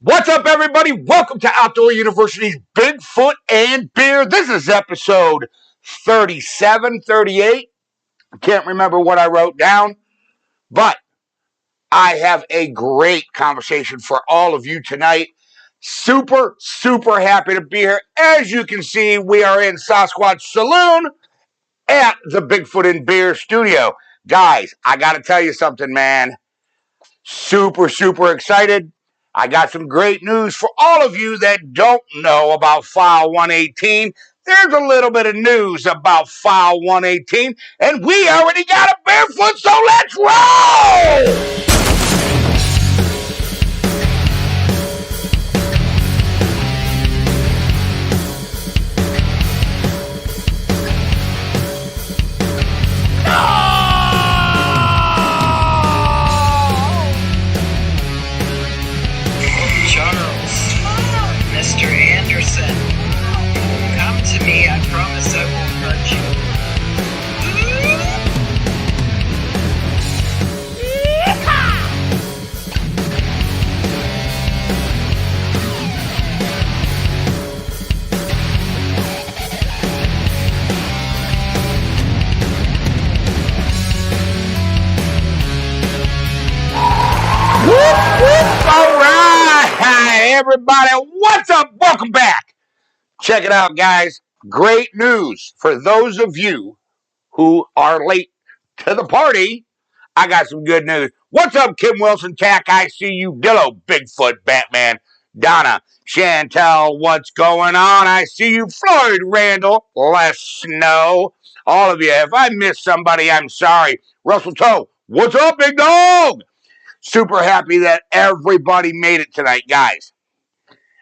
What's up, everybody? Welcome to Outdoor University's Bigfoot and Beer. This is episode 37, 38. I can't remember what I wrote down, but I have a great conversation for all of you tonight. Super happy to be here. As you can see, we are in Sasquatch Saloon at the Bigfoot and Beer studio. Guys, I got to tell you something, man. Super excited. I got some great news for all of you that don't know about File 118. There's a little bit of news about File 118, and we already got a barefoot, so let's roll! I promise I won't hurt you. All right, everybody, what's up? Welcome back. Check it out, guys. Great news for those of you who are late to the party. I got some good news. What's up, Kim Wilson, Tack? I see you, Dillo, Bigfoot, Batman, Donna, Chantel. What's going on? I see you, Floyd, Randall, Les Snow. All of you. If I missed somebody, I'm sorry. Russell Toe, what's up, big dog? Super happy that everybody made it tonight, guys.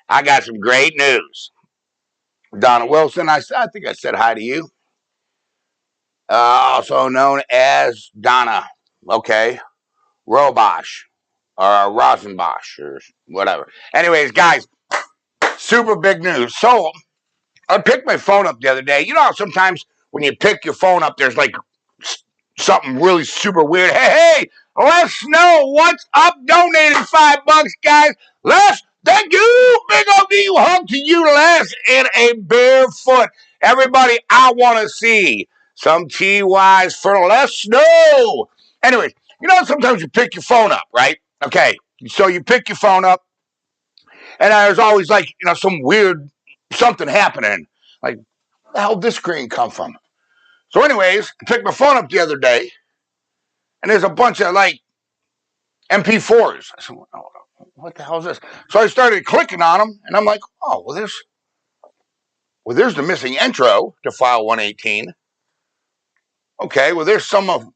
I got some great news. Donna Wilson, I think I said hi to you. Also known as Donna, okay, Robosh, or Rosenbosch, or whatever. Anyways, guys, super big news. So, I picked my phone up the other day. You know how sometimes when you pick your phone up, there's like something really super weird. Hey, let us know what's up. Donated $5, guys. Les, thank you. Big old hug to you, Les, and a barefoot. Everybody, I want to see some TYs for Les Snow. Anyways, you know, sometimes you pick your phone up, right? Okay, so you pick your phone up, and there's always like, you know, some weird something happening. Like, where the hell did this screen come from? So anyways, I picked my phone up the other day, and there's a bunch of, like, MP4s. I said, oh, what the hell is this? So I started clicking on them, and I'm like, oh, well, there's the missing intro to File 118. Okay, well, there's some of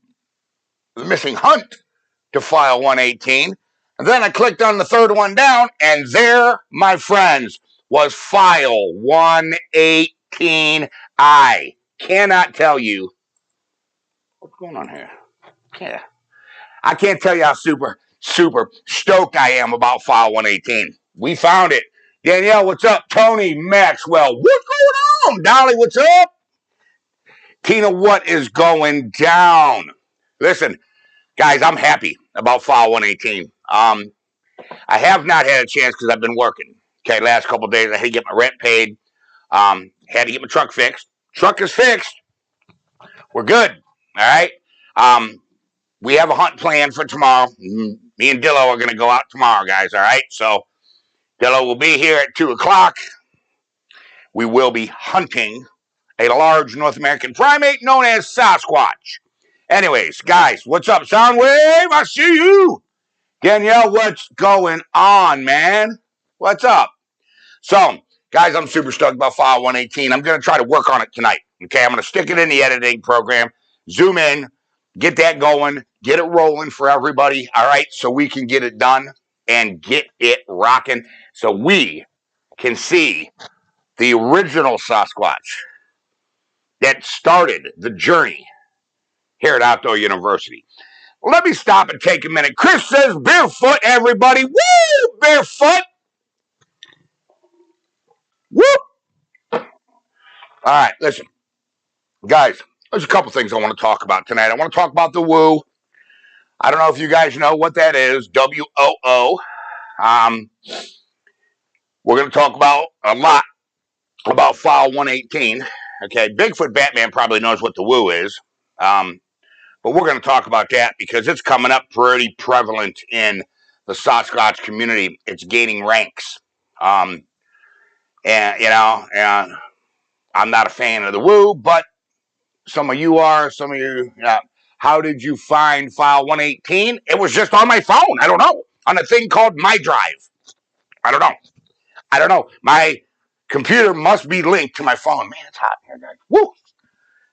the missing hunt to File 118. And then I clicked on the third one down, and there, my friends, was File 118. I cannot tell you what's going on here. I can't tell you how super stoked I am about File 118. We found it. Danielle, what's up? Tony Maxwell, what's going on? Dolly, what's up? Tina, what is going down? Listen, guys, I'm happy about File 118. I have not had a chance because I've been working. Okay, last couple of days I had to get my rent paid. Had to get my truck fixed. Truck is fixed. We're good. All right. We have a hunt planned for tomorrow. Me and Dillo are going to go out tomorrow, guys. All right. So Dillo will be here at 2:00. We will be hunting a large North American primate known as Sasquatch. Anyways, guys, what's up, Soundwave? I see you. Danielle, what's going on, man? What's up? So, guys, I'm super stoked about File 118. I'm going to try to work on it tonight. Okay, I'm going to stick it in the editing program, zoom in, get that going, get it rolling for everybody, all right, so we can get it done and get it rocking so we can see the original Sasquatch that started the journey here at Outdoor University. Let me stop and take a minute. Chris says, barefoot, everybody. Woo! Barefoot. Whoop! All right, listen. Guys, there's a couple things I want to talk about tonight. I want to talk about the woo. I don't know if you guys know what that is. WOO. we're going to talk about a lot about file 118. Okay, Bigfoot Batman probably knows what the woo is. But we're going to talk about that because it's coming up pretty prevalent in the Sasquatch community. It's gaining ranks. And I'm not a fan of the woo, but some of you are, some of you, how did you find file 118? It was just on my phone. I don't know. On a thing called My Drive. I don't know. My computer must be linked to my phone. Man, it's hot here, guys. Woo!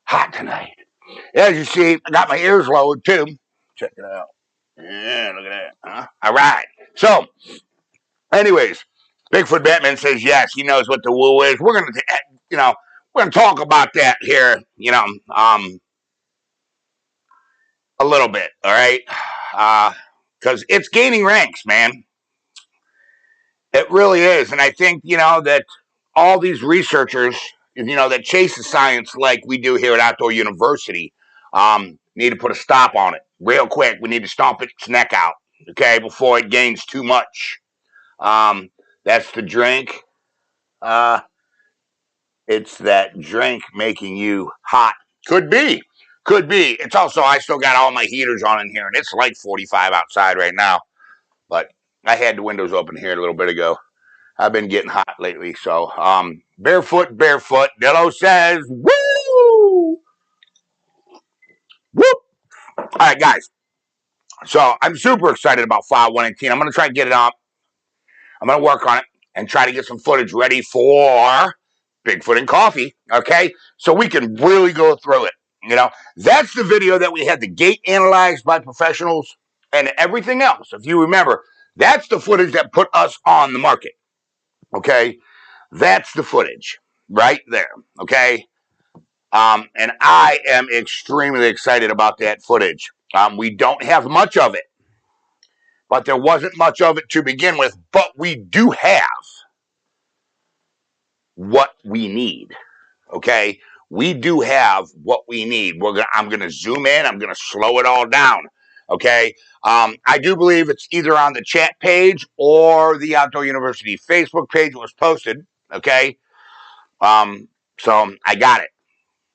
Hot tonight. As you see, I got my ears lowered too. Check it out. Yeah, look at that. All right. So, anyways, Bigfoot Batman says yes, he knows what the woo is. We're gonna talk about that here, a little bit. All right, because it's gaining ranks, man. It really is, and I think that all these researchers, that chase the science like we do here at Outdoor University, need to put a stop on it real quick. We need to stomp its neck out, okay, before it gains too much. That's the drink. It's that drink making you hot. Could be. It's also, I still got all my heaters on in here, and it's like 45 outside right now. But I had the windows open here a little bit ago. I've been getting hot lately. So, barefoot. Dillo says, woo! Whoop! All right, guys. So, I'm super excited about file 118. I'm going to try and get it up. I'm going to work on it and try to get some footage ready for Bigfoot and Coffee, okay? So we can really go through it, That's the video that we had the gate analyzed by professionals and everything else. If you remember, that's the footage that put us on the market, okay? That's the footage right there, okay? And I am extremely excited about that footage. We don't have much of it, but there wasn't much of it to begin with, but we do have what we need, okay? We do have what we need. I'm going to zoom in. I'm going to slow it all down, okay? I do believe it's either on the chat page or the Outdoor University Facebook page was posted, okay? So I got it,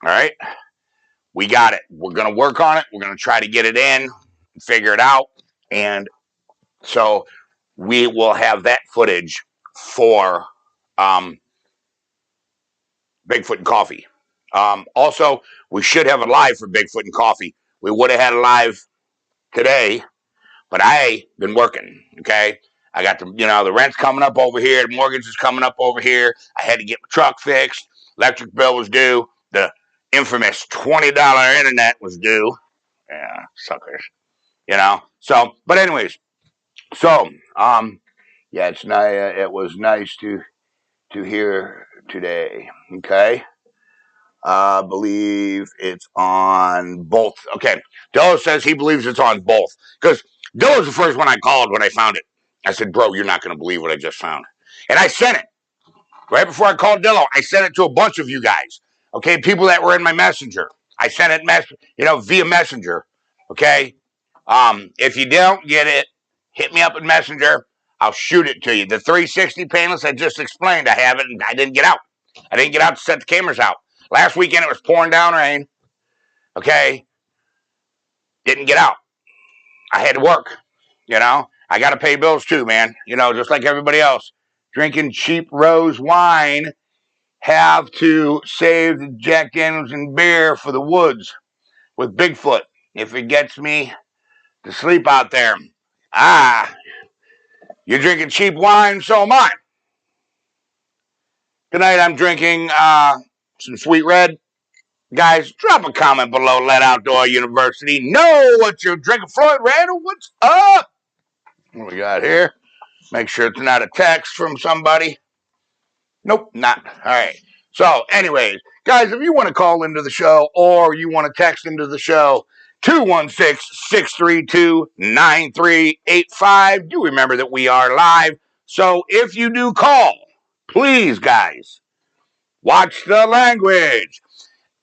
all right? We got it. We're going to work on it. We're going to try to get it in, figure it out, and so we will have that footage for Bigfoot and Coffee. Also, we should have a live for Bigfoot and Coffee. We would have had a live today, but I been working, okay? I got the rent's coming up over here. The mortgage is coming up over here. I had to get my truck fixed. Electric bill was due. The infamous $20 internet was due. Yeah, suckers. So, but anyways, so, yeah, it was nice to hear today, okay? I believe it's on both. Okay. Dillo says he believes it's on both. Because Dillo's the first one I called when I found it. I said, bro, you're not going to believe what I just found. And I sent it. Right before I called Dillo, I sent it to a bunch of you guys. Okay. People that were in my messenger. I sent it via messenger. Okay. If you don't get it, hit me up in messenger. I'll shoot it to you. The 360 painless I just explained, I have it and I didn't get out. I didn't get out to set the cameras out. Last weekend it was pouring down rain. Okay. Didn't get out. I had to work. I got to pay bills too, man. Just like everybody else. Drinking cheap rose wine. Have to save the Jack Daniels and beer for the woods with Bigfoot. If it gets me to sleep out there. You're drinking cheap wine, so am I. Tonight I'm drinking some Sweet Red. Guys, drop a comment below. Let Outdoor University know what you're drinking. Floyd Randall, what's up? What we got here? Make sure it's not a text from somebody. Nope, not. All right. So, anyways, guys, if you want to call into the show or you want to text into the show, 216-632-9385. Do remember that we are live. So, if you do call, please, guys, watch the language.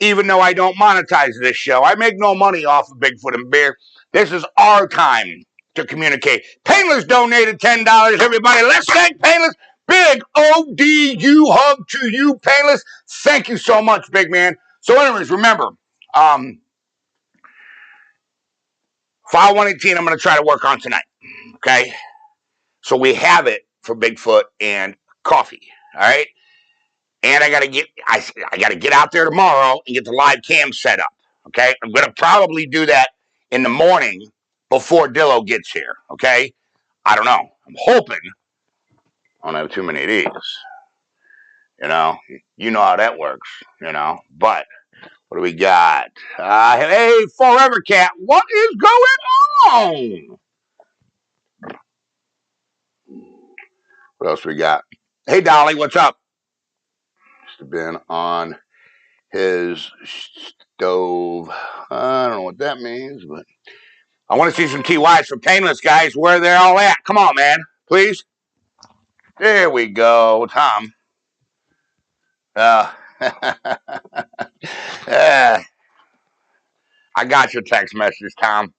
Even though I don't monetize this show, I make no money off of Bigfoot and beer. This is our time to communicate. Painless donated $10. Everybody, let's thank Painless. Big ODU hug to you, Painless. Thank you so much, big man. So anyways, remember, file 118 I'm going to try to work on tonight, okay? So we have it for Bigfoot and coffee, all right? And I gotta get out there tomorrow and get the live cam set up. Okay, I'm gonna probably do that in the morning before Dillo gets here. Okay, I don't know. I'm hoping I don't have too many of these. You know how that works. But what do we got? Hey, Forever Cat, what is going on? What else we got? Hey, Dolly, what's up? Must have been on his stove. I don't know what that means, but I want to see some TYs for Painless, guys. Where they're all at. Come on, man. Please. There we go, Tom. I got your text message, Tom.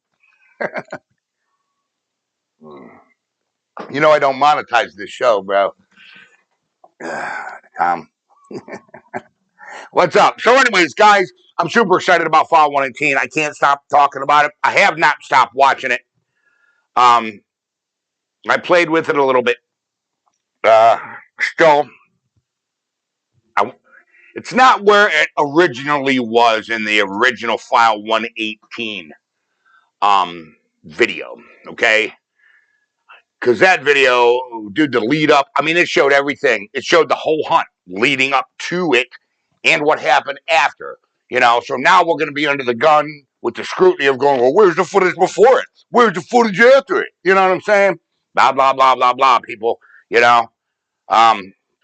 I don't monetize this show, bro. Tom. What's up? So anyways, guys, I'm super excited about File 118. I can't stop talking about it. I have not stopped watching it. I played with it a little bit. Still, it's not where it originally was in the original File 118 video, okay? Because that video, dude, the lead up, I mean, it showed everything. It showed the whole hunt leading up to it and what happened after, So now we're going to be under the gun with the scrutiny of going, well, where's the footage before it? Where's the footage after it? You know what I'm saying? Blah, blah, blah, blah, blah, people,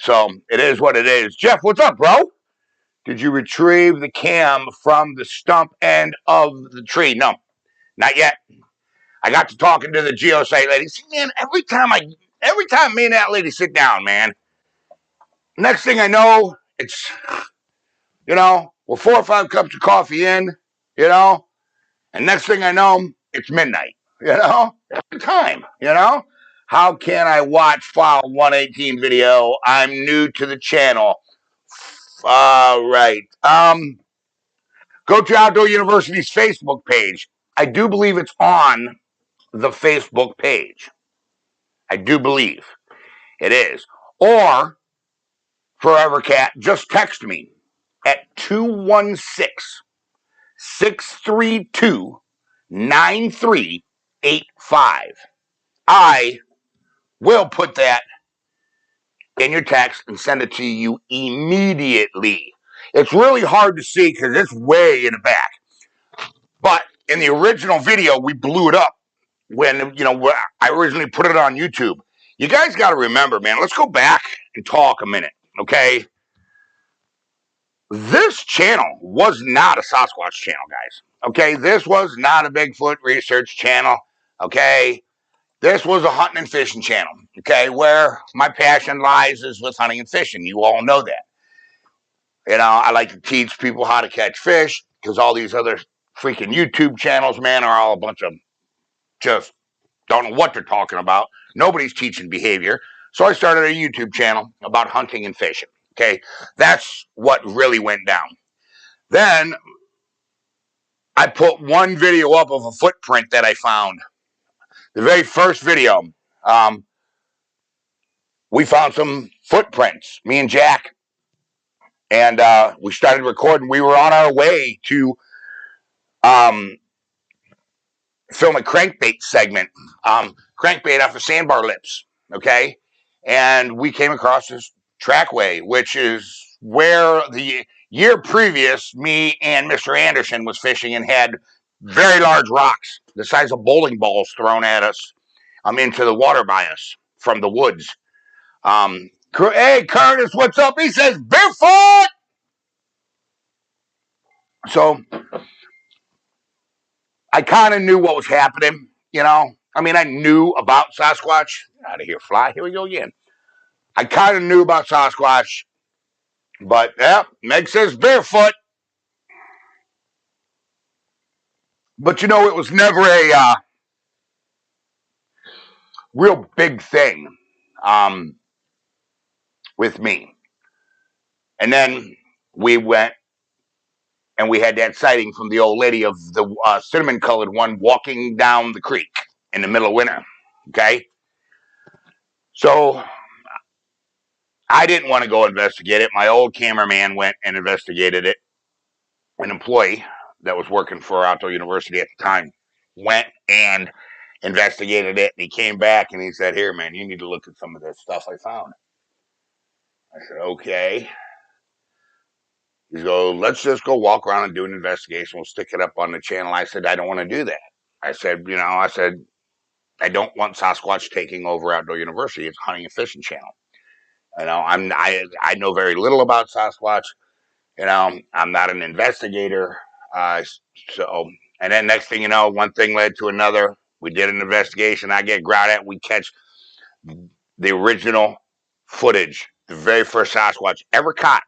So it is what it is. Jeff, what's up, bro? Did you retrieve the cam from the stump end of the tree? No, not yet. I got to talking to the geosite lady. See, man, every time me and that lady sit down, man, next thing I know, it's, we're 4 or 5 cups of coffee in, and next thing I know, it's midnight, every time, How can I watch File 118 video? I'm new to the channel. All right. Go to Outdoor University's Facebook page. I do believe it's on the Facebook page. I do believe it is. Or, Forever Cat, just text me at 216-632-9385. I will put that in your text and send it to you immediately. It's really hard to see because it's way in the back. But in the original video, we blew it up when, I originally put it on YouTube. You guys got to remember, man, let's go back and talk a minute, okay? This channel was not a Sasquatch channel, guys, okay? This was not a Bigfoot research channel, okay? This was a hunting and fishing channel, okay? Where my passion lies is with hunting and fishing. You all know that. I like to teach people how to catch fish because all these other freaking YouTube channels, man, are all a bunch of just don't know what they're talking about. Nobody's teaching behavior. So I started a YouTube channel about hunting and fishing. Okay. That's what really went down. Then I put one video up of a footprint that I found. The very first video, we found some footprints, me and Jack. And we started recording. We were on our way to film a crankbait segment, crankbait off of sandbar lips, okay? And we came across this trackway, which is where the year previous, me and Mr. Anderson was fishing and had very large rocks, the size of bowling balls, thrown at us into the water by us from the woods. Hey, Curtis, what's up? He says, Bigfoot! So I kind of knew what was happening, I knew about Sasquatch. Get out of here, fly. Here we go again. I kind of knew about Sasquatch, but yeah, Meg says Barefoot. But it was never a real big thing. with me. And then we went and we had that sighting from the old lady of the cinnamon colored one walking down the creek in the middle of winter. Okay. So I didn't want to go investigate it. My old cameraman went and investigated it. An employee that was working for Outdoor University at the time went and investigated it. And he came back and he said, "Here, man, you need to look at some of this stuff I found." I said, "Okay." He goes, "Let's just go walk around and do an investigation. We'll stick it up on the channel." I said, "I don't want to do that." I said, "I don't want Sasquatch taking over Outdoor University. It's a hunting and fishing channel. I know very little about Sasquatch. I'm not an investigator. Uh, so, and then next thing you know, one thing led to another. We did an investigation. I get growled at. We catch the original footage. The very first Sasquatch ever caught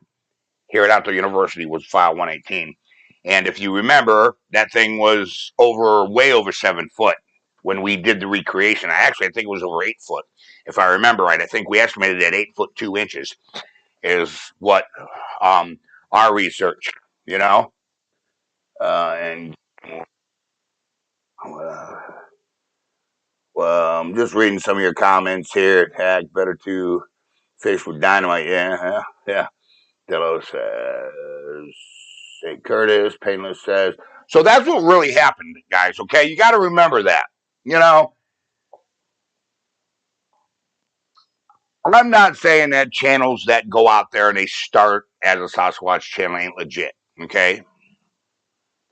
here at Outdoor University was file 118. And if you remember, that thing was way over 7 foot when we did the recreation. I think it was over 8 foot, if I remember right. I think we estimated at 8 foot 2 inches is what our research, and well, I'm just reading some of your comments here. Heck, better to fish with dynamite. Yeah. Dillo says, St. Curtis, Painless says. So that's what really happened, guys, okay? You got to remember that. I'm not saying that channels that go out there and they start as a Sasquatch channel ain't legit, okay?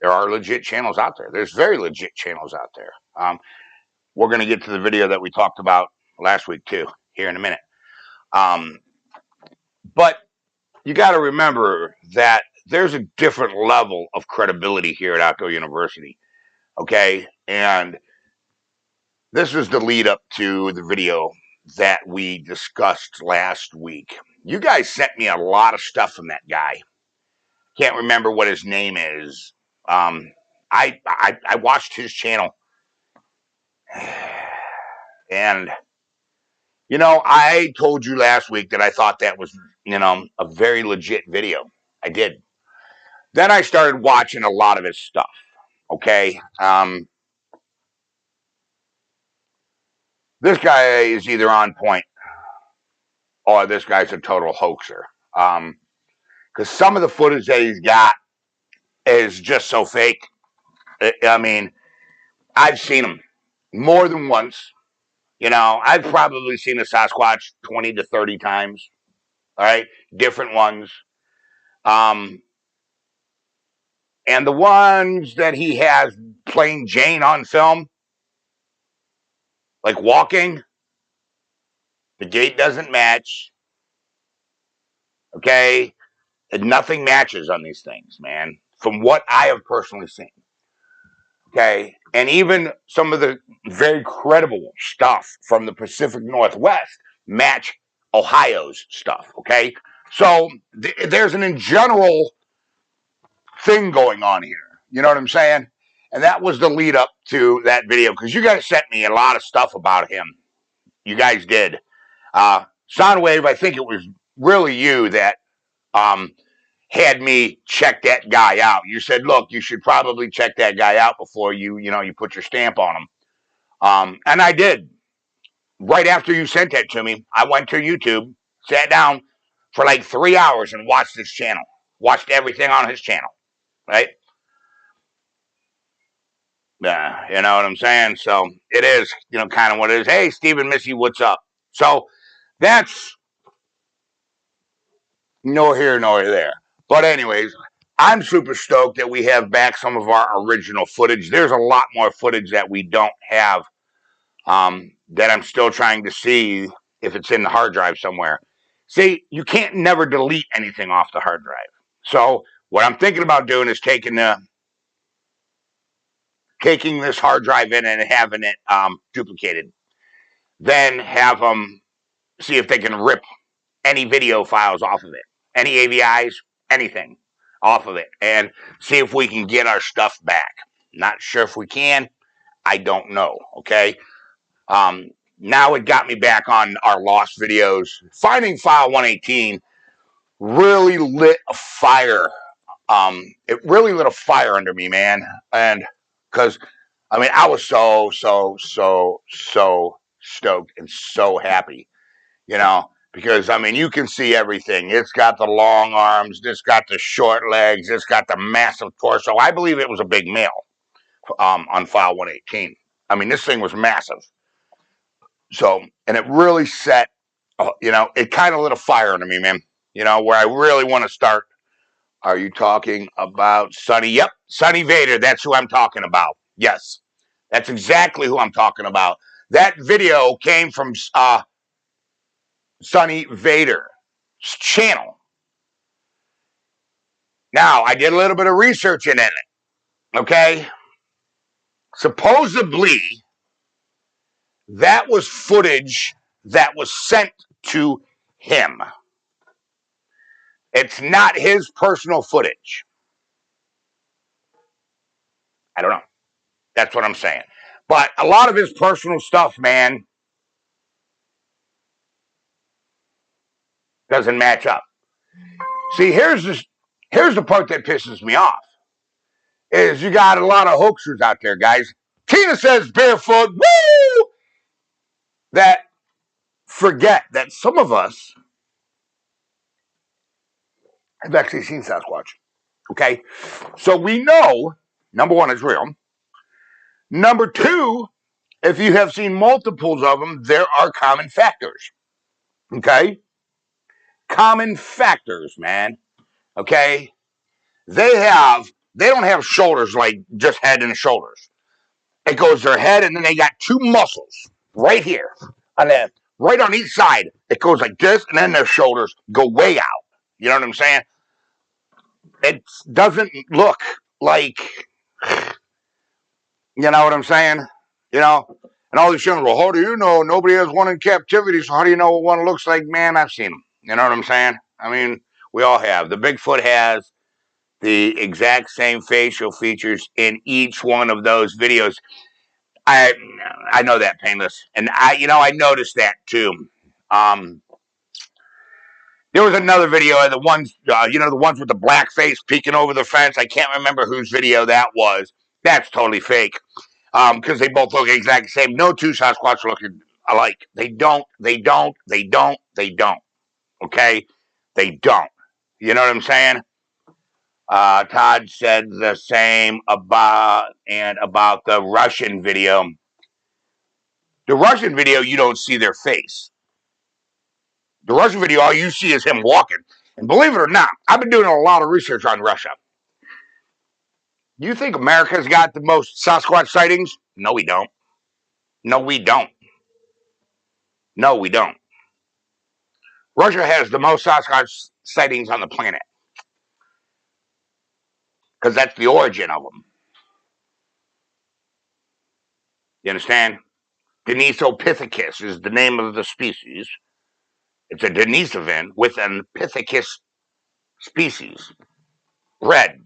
There are legit channels out there. There's very legit channels out there. We're going to get to the video that we talked about last week, too, here in a minute. But you got to remember that there's a different level of credibility here at Outdoor University, okay? And this is the lead up to the video that we discussed last week. You guys sent me a lot of stuff from that guy. Can't remember what his name is. I watched his channel, and I told you last week that I thought that was a very legit video. I did. Then I started watching a lot of his stuff. Okay. This guy is either on point or this guy's a total hoaxer. Because some of the footage that he's got is just so fake. I mean, I've seen him more than once. I've probably seen a Sasquatch 20 to 30 times. All right. Different ones. And the ones that he has playing Jane on film, like walking, the gait doesn't match. Okay. And nothing matches on these things, man, from what I have personally seen. Okay. And even some of the very credible stuff from the Pacific Northwest match Ohio's stuff. Okay. So there's an in general thing going on here. You know what I'm saying? And that was the lead up to that video because you guys sent me a lot of stuff about him. You guys did. Soundwave, I think it was really you that had me check that guy out. You said, "Look, you should probably check that guy out before you put your stamp on him." And I did. Right after you sent that to me, I went to YouTube, sat down for like 3 hours and watched his channel. Watched everything on his channel, right? You know what I'm saying? So it is, kind of what it is. Hey, Stephen Missy, what's up? So that's nor here nor there. But anyways, I'm super stoked that we have back some of our original footage. There's a lot more footage that we don't have that I'm still trying to see if it's in the hard drive somewhere. See, you can't never delete anything off the hard drive. So what I'm thinking about doing is taking this hard drive in and having it duplicated. Then have them see if they can rip any video files off of it, any AVIs, anything off of it, and see if we can get our stuff back. Not sure if we can. I don't know. Okay. now it got me back on our lost videos. Finding File 118 really lit a fire. It really lit a fire under me, man. And because, I mean, I was so stoked and so happy, because, I mean, you can see everything. It's got the long arms, it's got the short legs, it's got the massive torso. I believe it was a big male on File 118. I mean, this thing was massive. So, and it really set, it kind of lit a fire under me, man, where I really want to start. Are you talking about Sonny? Yep, Sonny Vader. That's who I'm talking about. Yes, that's exactly who I'm talking about. That video came from Sonny Vader's channel. Now, I did a little bit of research in it, okay? Supposedly, that was footage that was sent to him. It's not his personal footage. I don't know. That's what I'm saying. But a lot of his personal stuff, man, doesn't match up. See, here's the part that pisses me off. Is you got a lot of hoaxers out there, guys. Tina says barefoot, woo! That forget that some of us have actually seen Sasquatch. Okay? So we know, number one, it's real. Number two, if you have seen multiples of them, there are common factors. Okay? Common factors, man. Okay? They don't have shoulders like just head and shoulders. It goes their head, and then they got two muscles right here, right on each side. It goes like this, and then their shoulders go way out. You know what I'm saying? It doesn't look like, you know what I'm saying? And all these young, well, how do you know? Nobody has one in captivity, so how do you know what one looks like? Man, I've seen them. You know what I'm saying? I mean, we all have. The Bigfoot has the exact same facial features in each one of those videos. I know that, Painless, and I noticed that too. There was another video of the ones, the ones with the black face peeking over the fence. I can't remember whose video that was. That's totally fake, because they both look exactly the same. No two Sasquatch look alike. They don't. Okay, they don't. You know what I'm saying? Todd said the same about the Russian video. The Russian video, you don't see their face. The Russian video, all you see is him walking. And believe it or not, I've been doing a lot of research on Russia. You think America's got the most Sasquatch sightings? No, we don't. No, we don't. No, we don't. Russia has the most Sasquatch sightings on the planet. Because that's the origin of them. You understand? Denisopithecus is the name of the species. It's a Denisovan with an Pithecus species. Red.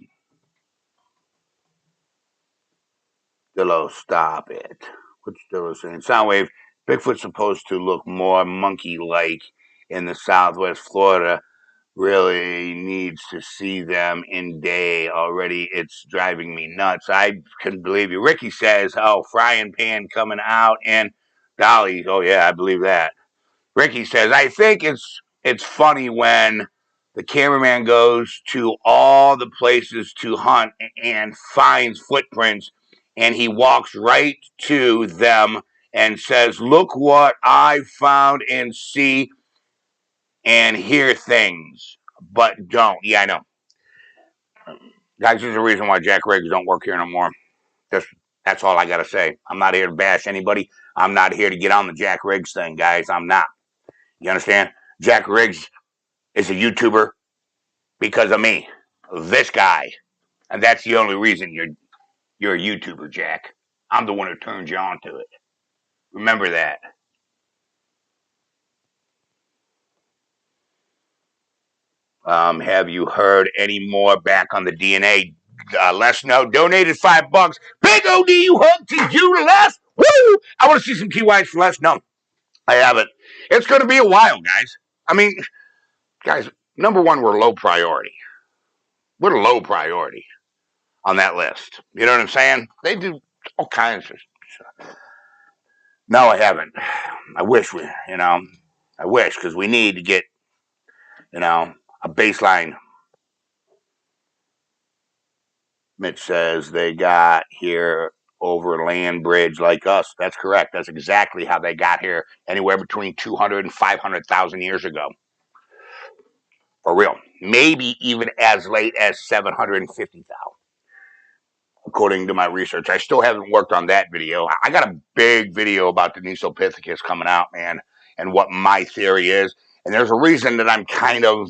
Dillo, stop it. What's Dillo saying? Soundwave, Bigfoot's supposed to look more monkey-like in the southwest Florida. Really needs to see them in day already. It's driving me nuts. I couldn't believe you. Ricky says, oh, frying pan coming out and dollies. Oh, yeah, I believe that. Ricky says, I think it's funny when the cameraman goes to all the places to hunt and finds footprints, and he walks right to them and says, look what I found and see and hear things, but don't. Yeah, I know. Guys, there's a reason why Jack Riggs don't work here no more. That's all I got to say. I'm not here to bash anybody. I'm not here to get on the Jack Riggs thing, guys. I'm not. You understand? Jack Riggs is a YouTuber because of me, this guy. And that's the only reason you're a YouTuber, Jack. I'm the one who turned you on to it. Remember that. Have you heard any more back on the DNA? Les No donated $5. Big OD, you hug to you, Les. Woo! I want to see some TYs for Les. No. I haven't. It's going to be a while, guys. I mean, guys, number one, we're low priority. We're low priority on that list. You know what I'm saying? They do all kinds of stuff. No, I haven't. I wish I wish, because we need to get, a baseline. Mitch says they got here over land bridge like us. That's correct. That's exactly how they got here, anywhere between 200 and 500,000 years ago. For real. Maybe even as late as 750,000, according to my research. I still haven't worked on that video. I got a big video about the Denisopithecus coming out, man, and what my theory is. And there's a reason that I'm kind of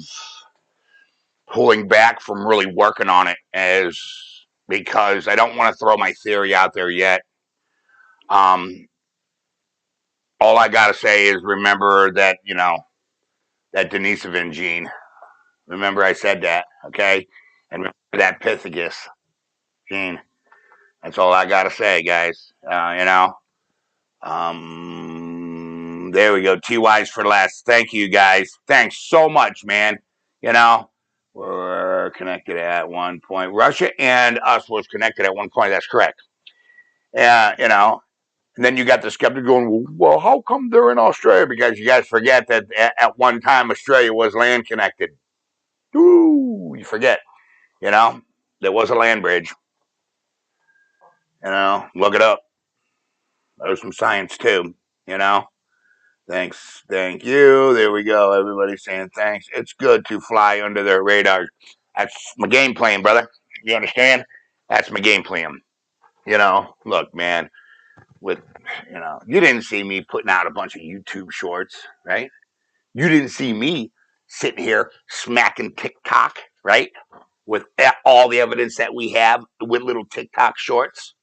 pulling back from really working on it, is because I don't want to throw my theory out there yet. All I got to say is remember that, that Denisovin gene. Remember I said that, okay? And remember that Pithecus gene. That's all I got to say, guys. There we go. TY's for less. Thank you, guys. Thanks so much, man. We're connected at one point. Russia and us was connected at one point. That's correct. Yeah, and then you got the skeptic going, well, how come they're in Australia? Because you guys forget that at one time Australia was land connected. Ooh, you forget. There was a land bridge. Look it up. There's some science too. Thanks. Thank you. There we go. Everybody's saying thanks. It's good to fly under their radar. That's my game plan, brother. You understand? That's my game plan. Look, man, you didn't see me putting out a bunch of YouTube shorts, right? You didn't see me sitting here smacking TikTok, right? With all the evidence that we have with little TikTok shorts.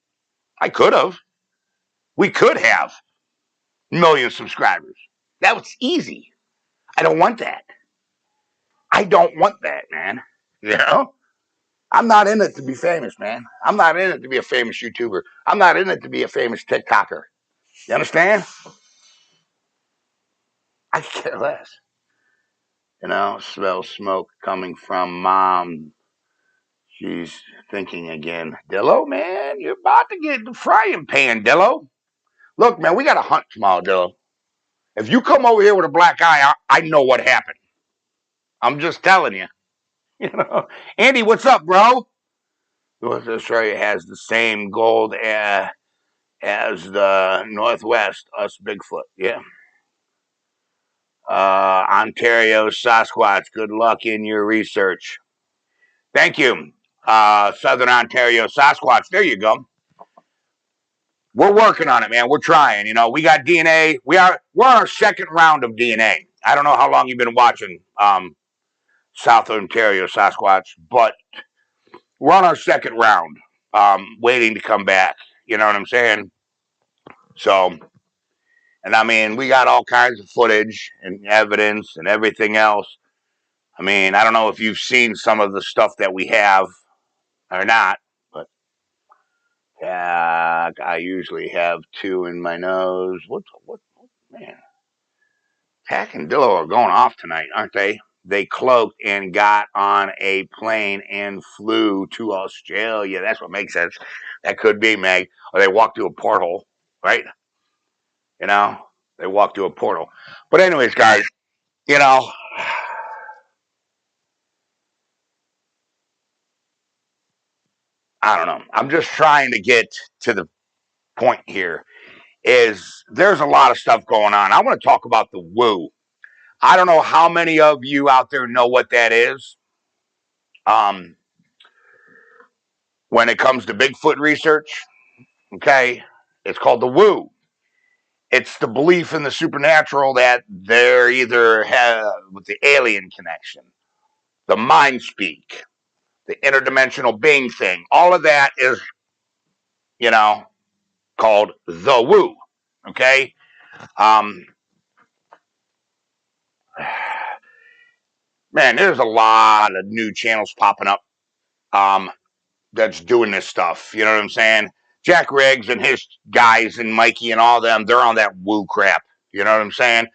I could have. We could have million subscribers. That was easy. I don't want that. I don't want that, man. I'm not in it to be famous, man. I'm not in it to be a famous YouTuber. I'm not in it to be a famous TikToker. You understand? I care less. Smell smoke coming from mom. She's thinking again. Dillo, man, you're about to get the frying pan, Dillo. Look, man, we got to hunt tomorrow, Dillo. If you come over here with a black eye, I know what happened. I'm just telling you. Andy, what's up, bro? North Australia has the same gold as the Northwest, us Bigfoot. Yeah. Ontario Sasquatch, good luck in your research. Thank you. Southern Ontario Sasquatch, there you go. We're working on it, man. We're trying. We got DNA. We're on our second round of DNA. I don't know how long you've been watching South Ontario Sasquatch, but we're on our second round, waiting to come back. You know what I'm saying? So, and I mean, we got all kinds of footage and evidence and everything else. I mean, I don't know if you've seen some of the stuff that we have or not, but yeah, I usually have two in my nose. What, man? Tack and Dillo are going off tonight, aren't they? They cloaked and got on a plane and flew to Australia. That's what makes sense. That could be, Meg. Or they walked through a portal, right? They walked through a portal. But anyways, guys, I don't know. I'm just trying to get to the point here. There's a lot of stuff going on. I want to talk about the woo. I don't know how many of you out there know what that is. When it comes to Bigfoot research, okay, it's called the woo. It's the belief in the supernatural that they're either have with the alien connection, the mind speak, the interdimensional being thing. All of that is, called the woo. Okay. Man, there's a lot of new channels popping up that's doing this stuff. You know what I'm saying? Jack Riggs and his guys and Mikey and all them, they're on that woo crap. You know what I'm saying?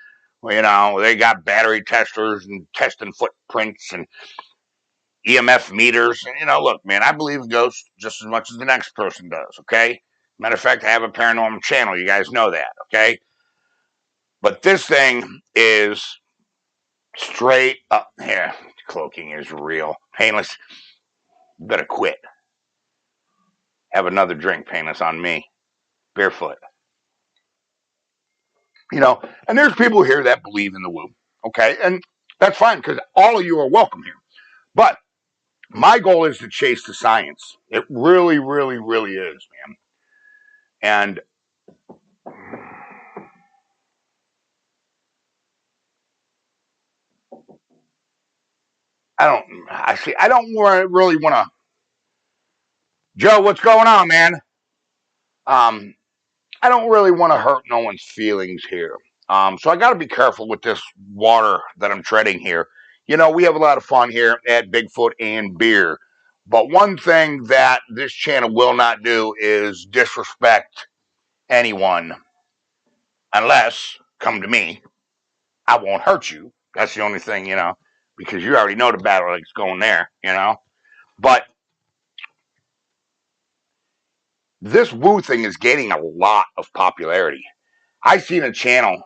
Well, they got battery testers and testing footprints and EMF meters. And, look, man, I believe in ghosts just as much as the next person does, okay? Matter of fact, I have a paranormal channel. You guys know that, okay? But this thing is straight up here. Cloaking is real. Painless, you better quit. Have another drink, Painless, on me. Barefoot. And there's people here that believe in the woo, okay? And that's fine because all of you are welcome here. But my goal is to chase the science. It really, really, really is, man. And I don't really want to. Joe, what's going on, man? I don't really want to hurt no one's feelings here. So I got to be careful with this water that I'm treading here. We have a lot of fun here at Bigfoot and Beer. But one thing that this channel will not do is disrespect anyone unless, come to me, I won't hurt you. That's the only thing, because you already know the battle that's going there, But this woo thing is gaining a lot of popularity. I seen a channel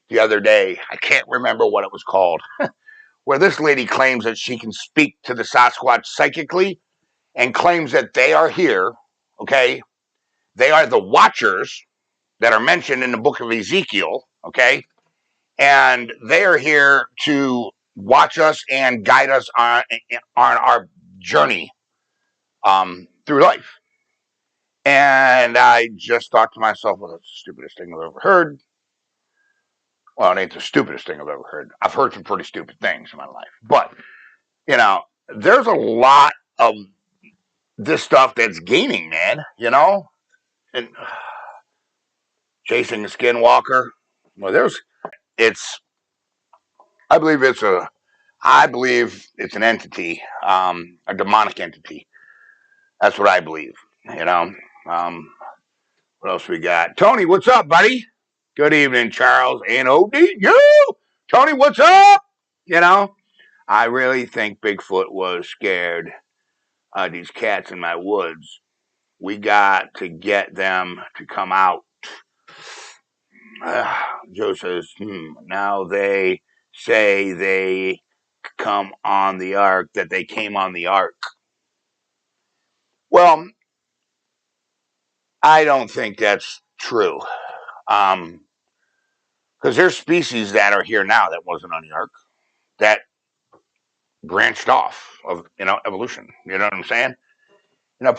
the other day, I can't remember what it was called, where this lady claims that she can speak to the Sasquatch psychically and claims that they are here, okay? They are the watchers that are mentioned in the book of Ezekiel, okay? And they are here to watch us and guide us on our journey through life. And I just thought to myself, well, that's the stupidest thing I've ever heard. Well, it ain't the stupidest thing I've ever heard. I've heard some pretty stupid things in my life. But, there's a lot of this stuff that's gaining, man, And chasing the skinwalker, well, I believe it's an entity, a demonic entity. That's what I believe, What else we got? Tony, what's up, buddy? Good evening, Charles and ODU. Tony, what's up? I really think Bigfoot was scared of these cats in my woods. We got to get them to come out. Joe says, now they say they come on the ark, that they came on the ark. Well, I don't think that's true. Because there's species that are here now that wasn't on the ark, that branched off of, evolution. You know what I'm saying?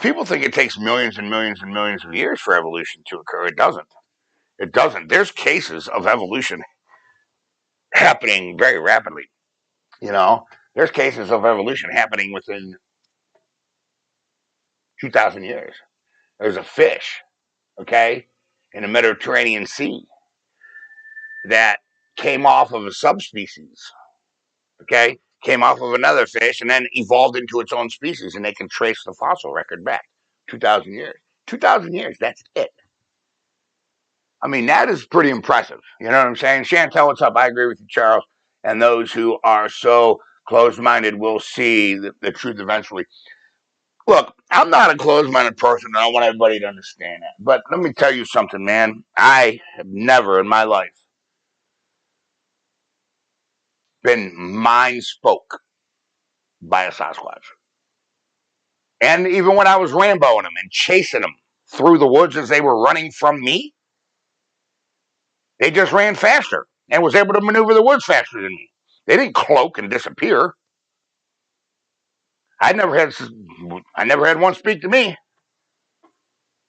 People think it takes millions and millions and millions of years for evolution to occur. It doesn't. It doesn't. There's cases of evolution happening very rapidly. There's cases of evolution happening within 2,000 years. There's a fish, okay, in the Mediterranean Sea that came off of a subspecies, okay, came off of another fish and then evolved into its own species, and they can trace the fossil record back 2,000 years. 2,000 years, that's it. I mean, that is pretty impressive. You know what I'm saying? Chantel, what's up? I agree with you, Charles. And those who are so closed-minded will see the truth eventually. Look, I'm not a closed-minded person. I don't want everybody to understand that. But let me tell you something, man. I have never in my life been mind spoke by a Sasquatch. And even when I was Ramboing them and chasing them through the woods as they were running from me, they just ran faster and was able to maneuver the woods faster than me. They didn't cloak and disappear. I never had one speak to me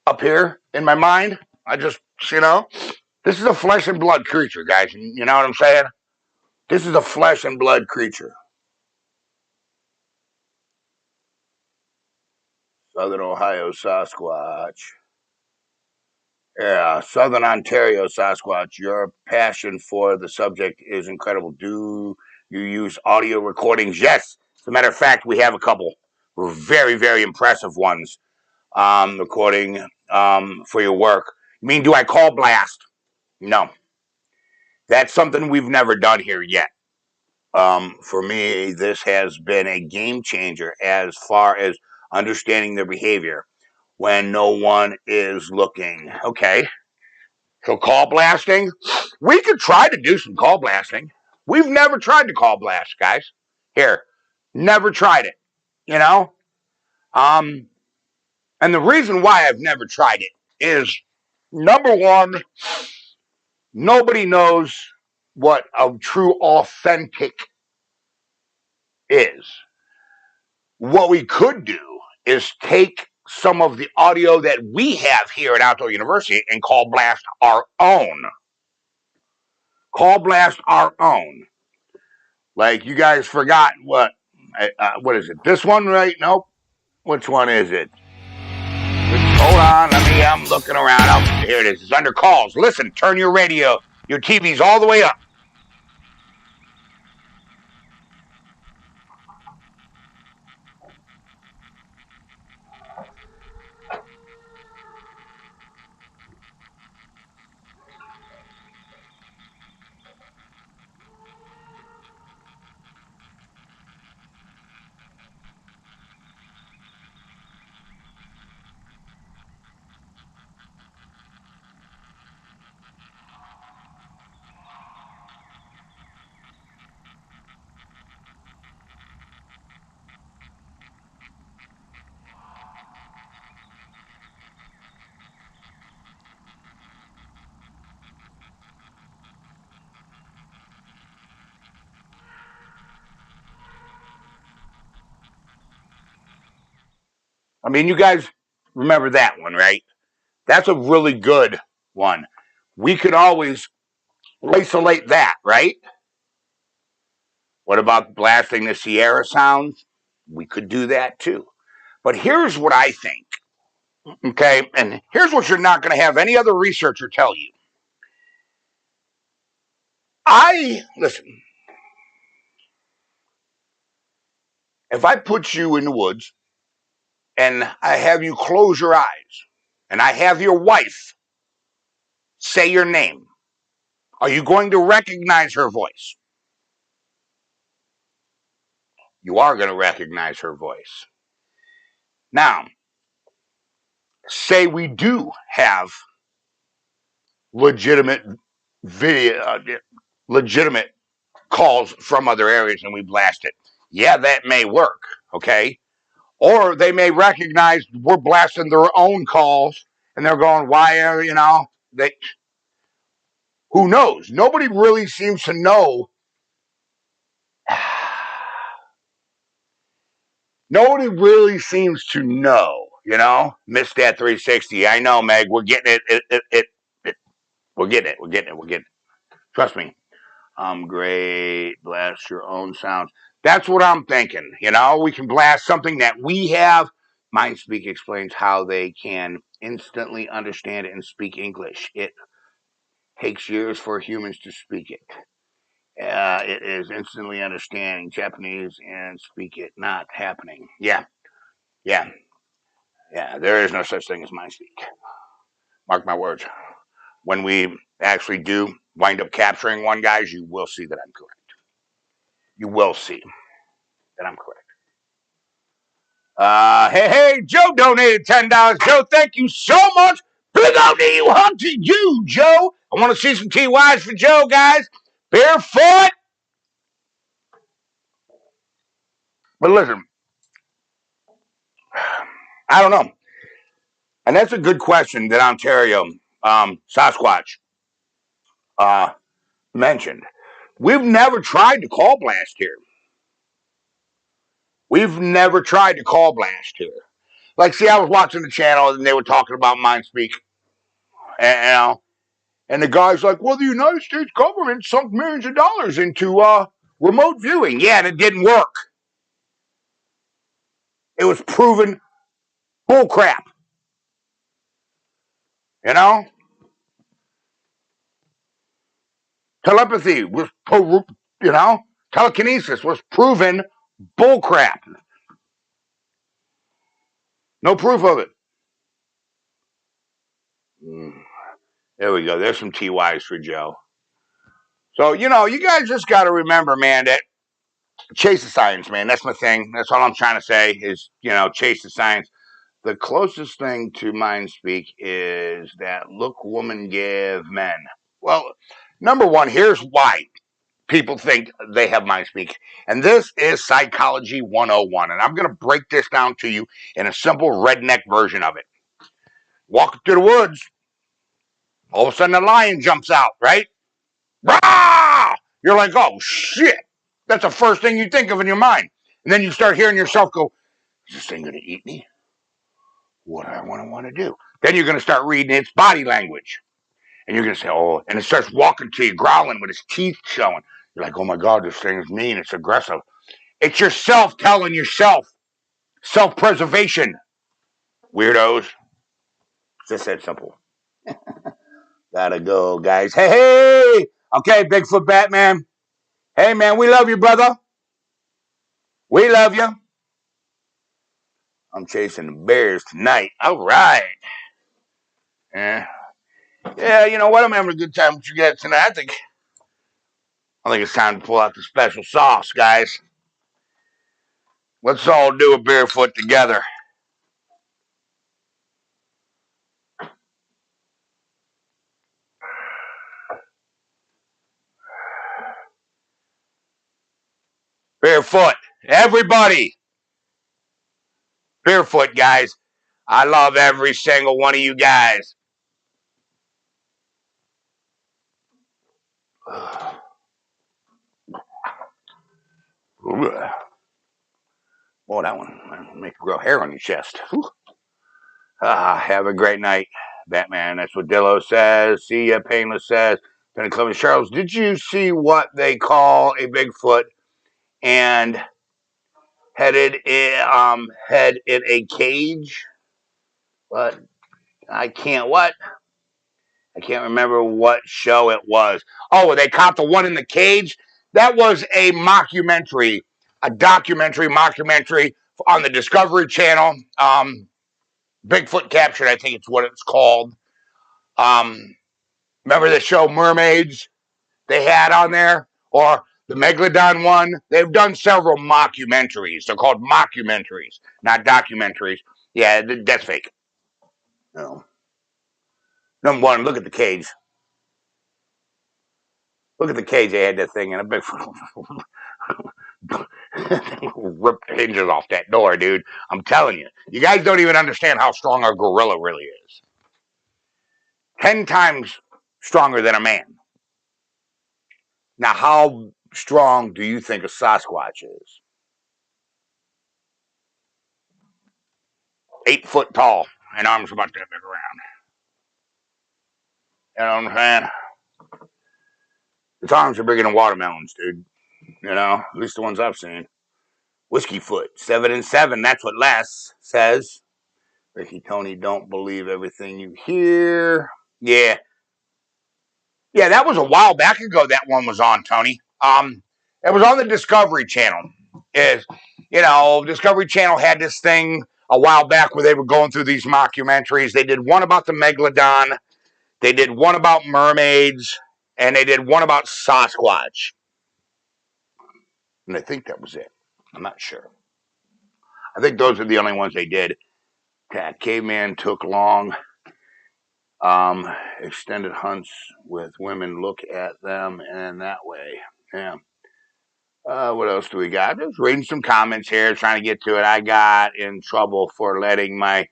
up here in my mind. I just, this is a flesh and blood creature, guys. You know what I'm saying? This is a flesh and blood creature. Southern Ohio Sasquatch. Yeah, Southern Ontario Sasquatch. Your passion for the subject is incredible. Do you use audio recordings? Yes. As a matter of fact, we have a couple. We're very, very impressive ones. Recording for your work. You mean, do I call blast? No. That's something we've never done here yet. For me, this has been a game changer as far as understanding their behavior when no one is looking. Okay, so call blasting, we could try to do some call blasting. We've never tried to call blast, guys. Here, never tried it. You know, um, and the reason why I've never tried it is number one, nobody knows what a true authentic is. What we could do is take some of the audio that we have here at Outdoor University and call blast our own. Call blast our own. Like you guys forgot what is it? This one, right? Nope. Which one is it? Hold on, I'm looking around. Oh, here it is. It's under calls. Listen, turn your radio, your TV's all the way up. I mean, you guys remember that one, right? That's a really good one. We could always isolate that, right? What about blasting the Sierra sounds? We could do that too. But here's what I think, okay? And here's what you're not going to have any other researcher tell you. Listen, if I put you in the woods and I have you close your eyes and I have your wife say your name, are you going to recognize her voice? You are going to recognize her voice. Now, say we do have legitimate video, legitimate calls from other areas and we blast it. Yeah, that may work, okay? Or they may recognize we're blasting their own calls and they're going, why are, they, who knows? Nobody really seems to know. Nobody really seems to know, Missed that 360. I know, Meg. We're getting it. We're getting it. We're getting it. We're getting it. Trust me. Great. Blast your own sounds. That's what I'm thinking. We can blast something that we have. Mindspeak explains how they can instantly understand it and speak English. It takes years for humans to speak it. It is instantly understanding Japanese and speak it. Not happening. Yeah. Yeah. Yeah. There is no such thing as Mindspeak. Mark my words. When we actually do wind up capturing one, guys, you will see that I'm correct. You will see that I'm correct. Hey, Joe donated $10. Joe, thank you so much. Big old you hug to you, Joe. I want to see some TYs for Joe, guys. Barefoot. But listen, I don't know. And that's a good question that Ontario, Sasquatch, mentioned. We've never tried to call blast here. We've never tried to call blast here. Like, see, I was watching the channel and they were talking about Mindspeak. And the guy's like, well, the United States government sunk millions of dollars into remote viewing. Yeah, and it didn't work. It was proven bullcrap. Telepathy was, telekinesis was proven bullcrap. No proof of it. There we go. There's some TYs for Joe. So, you guys just got to remember, man, that chase the science, man. That's my thing. That's all I'm trying to say is, chase the science. The closest thing to mind speak is that look woman give men. Well, number one, here's why people think they have mind speak. And this is psychology 101. And I'm going to break this down to you in a simple redneck version of it. Walking through the woods, all of a sudden a lion jumps out, right? Rah! You're like, oh shit. That's the first thing you think of in your mind. And then you start hearing yourself go, is this thing going to eat me? What do I want to do? Then you're going to start reading its body language. And you're going to say, oh, and it starts walking to you, growling with its teeth showing. You're like, oh my God, this thing is mean. It's aggressive. It's yourself telling yourself. Self-preservation. Weirdos. It's just that simple. Gotta go, guys. Hey, hey! Okay, Bigfoot Batman. Hey, man, we love you, brother. We love you. I'm chasing the bears tonight. All right. Yeah, you know what? I'm having a good time with you guys tonight. I think it's time to pull out the special sauce, guys. Let's all do a barefoot together. Barefoot. Everybody. Barefoot, guys. I love every single one of you guys. Boy, that one make you grow hair on your chest. Have a great night, Batman. That's what Dillo says. See ya, Painless says. Penny Clemens Charles, did you see what they call a Bigfoot and head in a cage? But I can't remember what show it was. Oh, they caught the one in the cage? That was a mockumentary, a documentary mockumentary on the Discovery Channel. Bigfoot Captured, I think it's what it's called. Remember the show Mermaids they had on there? Or the Megalodon one? They've done several mockumentaries. They're called mockumentaries, not documentaries. Yeah, that's fake. No. Number one, look at the cage. Look at the cage. They had that thing in a Bigfoot. Ripped the hinges off that door, dude. I'm telling you. You guys don't even understand how strong a gorilla really is. 10 times stronger than a man. Now, how strong do you think a Sasquatch is? 8 foot tall and arms about that big around. You know what I'm saying? Its arms are bigger than watermelons, dude. At least the ones I've seen. Whiskey foot, 7 and 7. That's what Les says. Ricky Tony, don't believe everything you hear. Yeah, that was a while back ago. That one was on, Tony. It was on the Discovery Channel. Discovery Channel had this thing a while back where they were going through these mockumentaries. They did one about the Megalodon, they did one about mermaids, and they did one about Sasquatch. And I think that was it. I'm not sure. I think those are the only ones they did. Caveman took long. Extended hunts with women, look at them in that way. Yeah. What else do we got? Just reading some comments here, trying to get to it. I got in trouble for letting my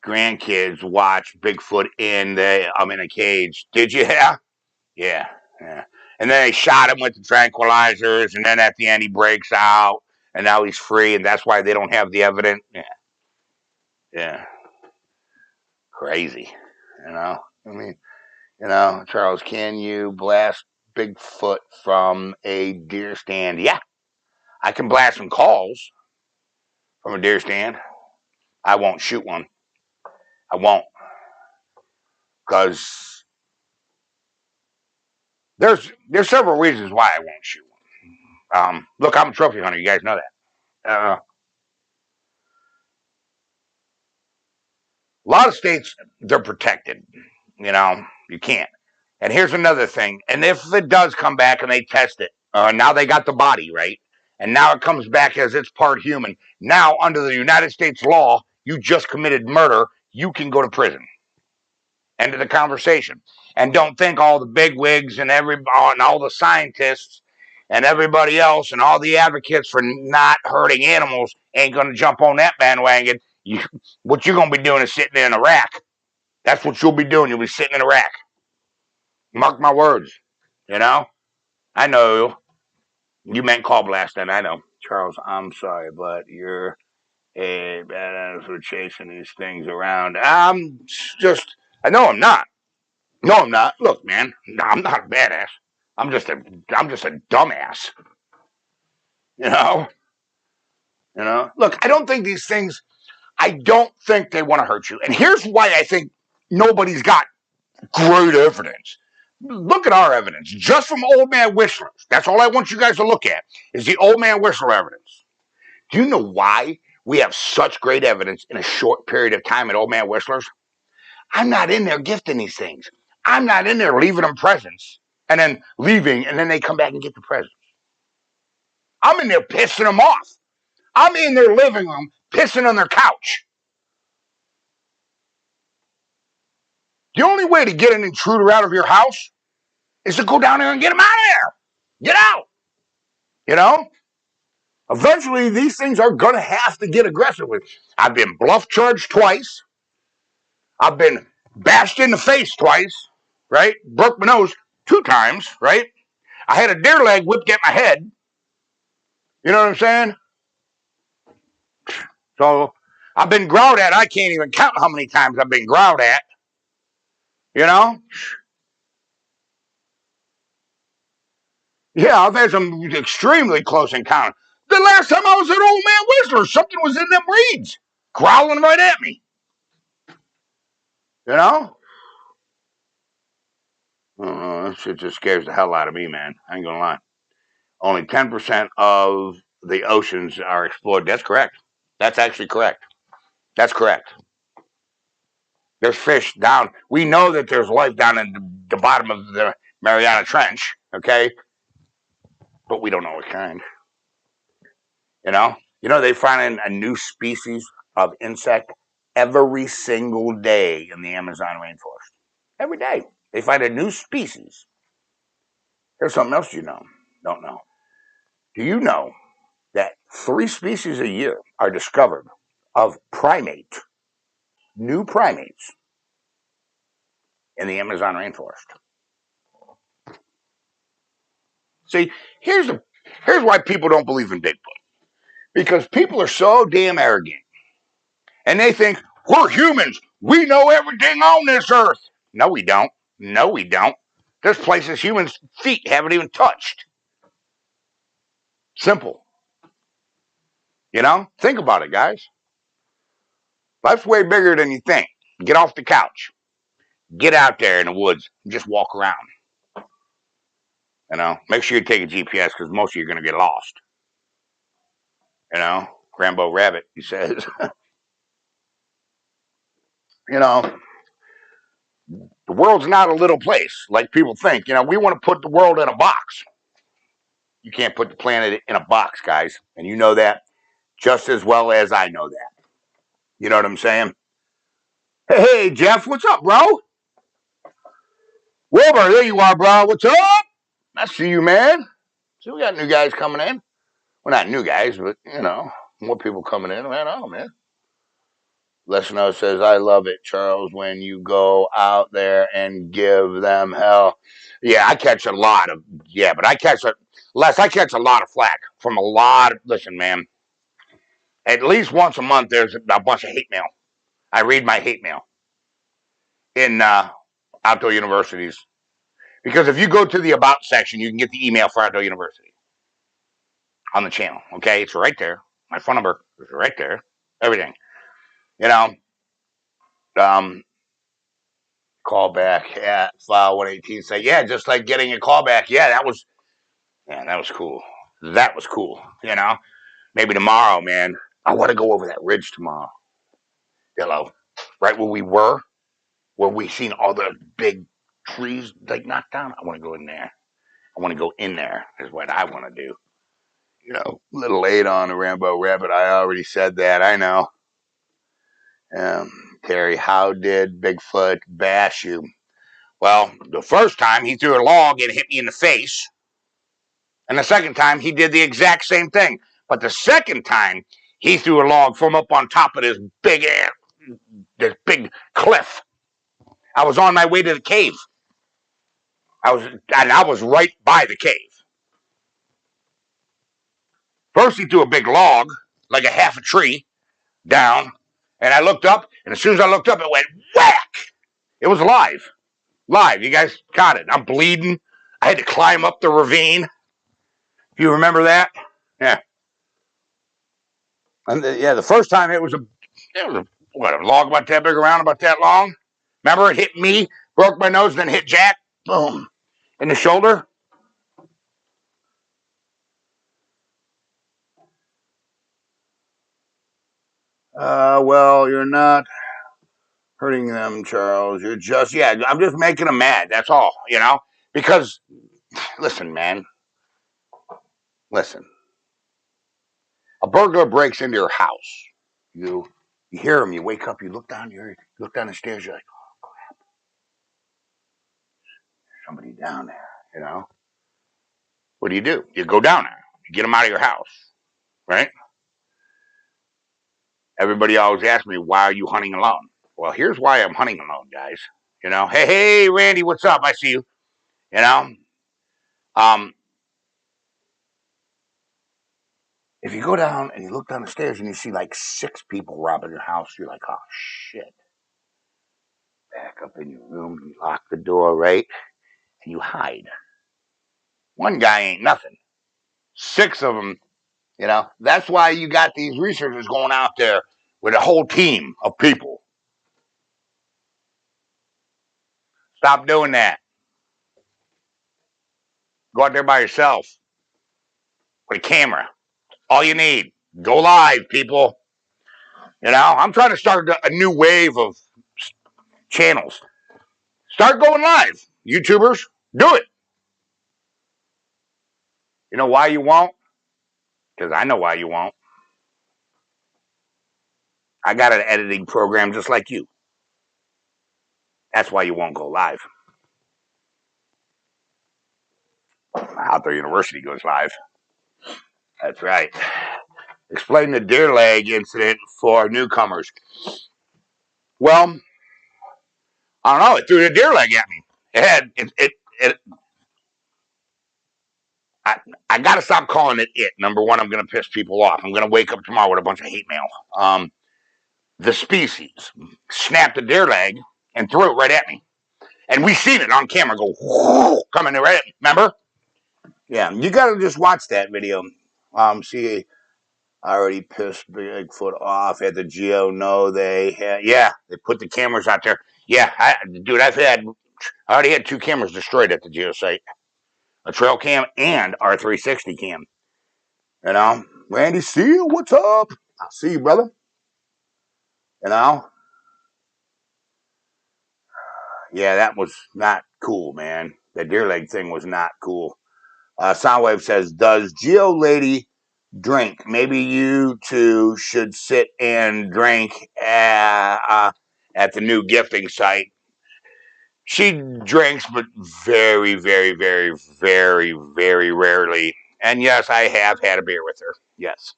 grandkids watch Bigfoot in a cage. Did you? Yeah. And then they shot him with the tranquilizers, and then at the end he breaks out, and now he's free, and that's why they don't have the evidence. Yeah. Crazy. Charles, can you blast Bigfoot from a deer stand? Yeah, I can blast some calls from a deer stand. I won't shoot one. I won't. Because there's several reasons why I won't shoot one. Look, I'm a trophy hunter. You guys know that. A lot of states, they're protected. You can't. And here's another thing. And if it does come back and they test it, now they got the body, right? And now it comes back as it's part human. Now, under the United States law, you just committed murder. You can go to prison. End of the conversation. And don't think all the bigwigs and all the scientists and everybody else and all the advocates for not hurting animals ain't going to jump on that bandwagon. What you're going to be doing is sitting in a rack. That's what you'll be doing. You'll be sitting in a rack. Mark my words. You know? I know you meant call blasting. I know. Charles, I'm sorry, but you're a badass for chasing these things around. I know I'm not. No, I'm not. Look, man, no, I'm not a badass. I'm just a dumbass. You know? Look, I don't think these things, I don't think they want to hurt you. And here's why I think nobody's got great evidence. Look at our evidence, just from Old Man Whistler. That's all I want you guys to look at, is the Old Man Whistler evidence. Do you know why we have such great evidence in a short period of time at Old Man Whistler's? I'm not in there gifting these things. I'm not in there leaving them presents and then leaving, and then they come back and get the presents. I'm in there pissing them off. I'm in their living room pissing on their couch. The only way to get an intruder out of your house is to go down there and get them out of there. Get out. You know? Eventually, these things are going to have to get aggressive with. I've been bluff charged twice. I've been bashed in the face twice, right? Broke my nose 2 times, right? I had a deer leg whipped at my head. You know what I'm saying? So I've been growled at. I can't even count how many times I've been growled at. You know? Yeah, I've had some extremely close encounters. The last time I was at Old Man Whistler, something was in them reeds, growling right at me. You know? That shit just scares the hell out of me, man. I ain't gonna lie. Only 10% of the oceans are explored. That's correct. That's actually correct. That's correct. There's fish down. We know that there's life down in the bottom of the Mariana Trench, okay? But we don't know what kind. You know, they find a new species of insect every single day in the Amazon rainforest. Every day. They find a new species. Here's something else you don't know. Do you know that 3 species a year are discovered of new primates in the Amazon rainforest? See, here's why people don't believe in Bigfoot. Because people are so damn arrogant. And they think, we're humans. We know everything on this earth. No, we don't. No, we don't. There's places humans' feet haven't even touched. Simple. You know? Think about it, guys. Life's way bigger than you think. Get off the couch. Get out there in the woods and just walk around. You know? Make sure you take a GPS because most of you are going to get lost. You know? Rambo Rabbit, he says. You know? The world's not a little place like people think. You know, we want to put the world in a box. You can't put the planet in a box, guys. And you know that just as well as I know that. You know what I'm saying? Hey, Jeff, what's up, bro? Wilbur, there you are, bro. What's up? I see you, man. So we got new guys coming in. Well, not new guys, but, you know, more people coming in. Man, oh, man. Listener says, I love it, Charles, when you go out there and give them hell. Yeah, I catch a lot of, but I catch a lot of flack from a lot of, listen, man, at least once a month, there's a bunch of hate mail. I read my hate mail in outdoor universities. Because if you go to the About section, you can get the email for Outdoor University on the channel. Okay, it's right there. My phone number is right there. Everything. You know, call back at file 118. Say, yeah, just like getting a call back. Yeah, that was cool. That was cool. You know, maybe tomorrow, man. I want to go over that ridge tomorrow. Hello, right where we were, where we seen all the big trees like knocked down. I want to go in there. I want to go in there is what I want to do. A little late on the Rambo Rabbit. I already said that. I know. Terry, how did Bigfoot bash you? Well, the first time he threw a log and hit me in the face. And the second time he did the exact same thing. But the second time he threw a log from up on top of this big cliff. I was on my way to the cave. I was right by the cave. First he threw a big log, like a half a tree, down. And I looked up, and as soon as I looked up, it went whack. It was live. Live. You guys caught it. I'm bleeding. I had to climb up the ravine. You remember that? Yeah. And the first time it was a log about that big around, about that long. Remember, it hit me, broke my nose, then hit Jack. Boom. In the shoulder. Well, you're not hurting them, Charles. You're just, I'm just making them mad. That's all, Because, listen, man. Listen. A burglar breaks into your house. You hear him. You wake up. You look down. You look down the stairs. You're like, oh crap! There's somebody down there. What do? You go down there. You get them out of your house, right? Everybody always asks me, why are you hunting alone? Well, here's why I'm hunting alone, guys. Hey, Randy, what's up? I see you. If you go down and you look down the stairs and you see like 6 people robbing your house, you're like, oh shit. Back up in your room, you lock the door, right? And you hide. One guy ain't nothing. 6 of them, That's why you got these researchers going out there with a whole team of people. Stop doing that. Go out there by yourself with a camera. All you need. Go live, people. I'm trying to start a new wave of channels. Start going live. YouTubers, do it. You know why you won't? Because I know why you won't. I got an editing program just like you. That's why you won't go live. Outdoor University goes live. That's right. Explain the deer leg incident for newcomers. Well, I don't know. It threw the deer leg at me. I got to stop calling it. Number one, I'm going to piss people off. I'm going to wake up tomorrow with a bunch of hate mail. The species snapped the deer leg and threw it right at me. And we seen it on camera go whoo, coming right at me. Remember? Yeah, you got to just watch that video. See, I already pissed Bigfoot off at the Geo. No, they put the cameras out there. Yeah, I already had 2 cameras destroyed at the Geo site. A trail cam and our 360 cam. Randy Seal, what's up? I'll see you, brother. Yeah, that was not cool, man. The deer leg thing was not cool. Soundwave says, does Geo Lady drink? Maybe you two should sit and drink at the new gifting site. She drinks, but very, very, very, very, very rarely. And yes, I have had a beer with her. Yes.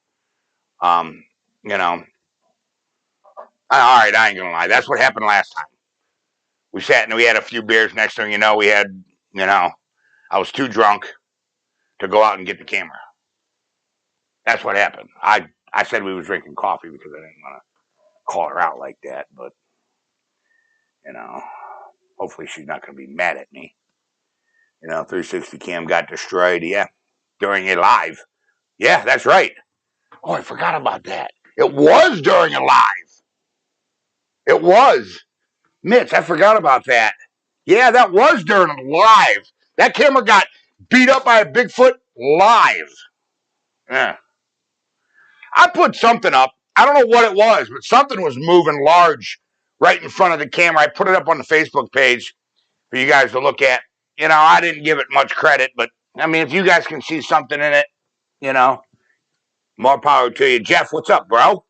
All right, I ain't gonna lie. That's what happened last time. We sat and we had a few beers. Next thing you know, we had, I was too drunk to go out and get the camera. That's what happened. I said we was drinking coffee because I didn't want to call her out like that, but hopefully she's not going to be mad at me. 360 cam got destroyed. Yeah, during a live. Yeah, that's right. Oh, I forgot about that. It was during a live. It was. Mitch, I forgot about that. Yeah, that was during a live. That camera got beat up by a Bigfoot live. Yeah. I put something up. I don't know what it was, but something was moving large right in front of the camera. I put it up on the Facebook page. for you guys to look at. I didn't give it much credit, but I mean, if you guys can see something in it, more power to you. Jeff, what's up, bro?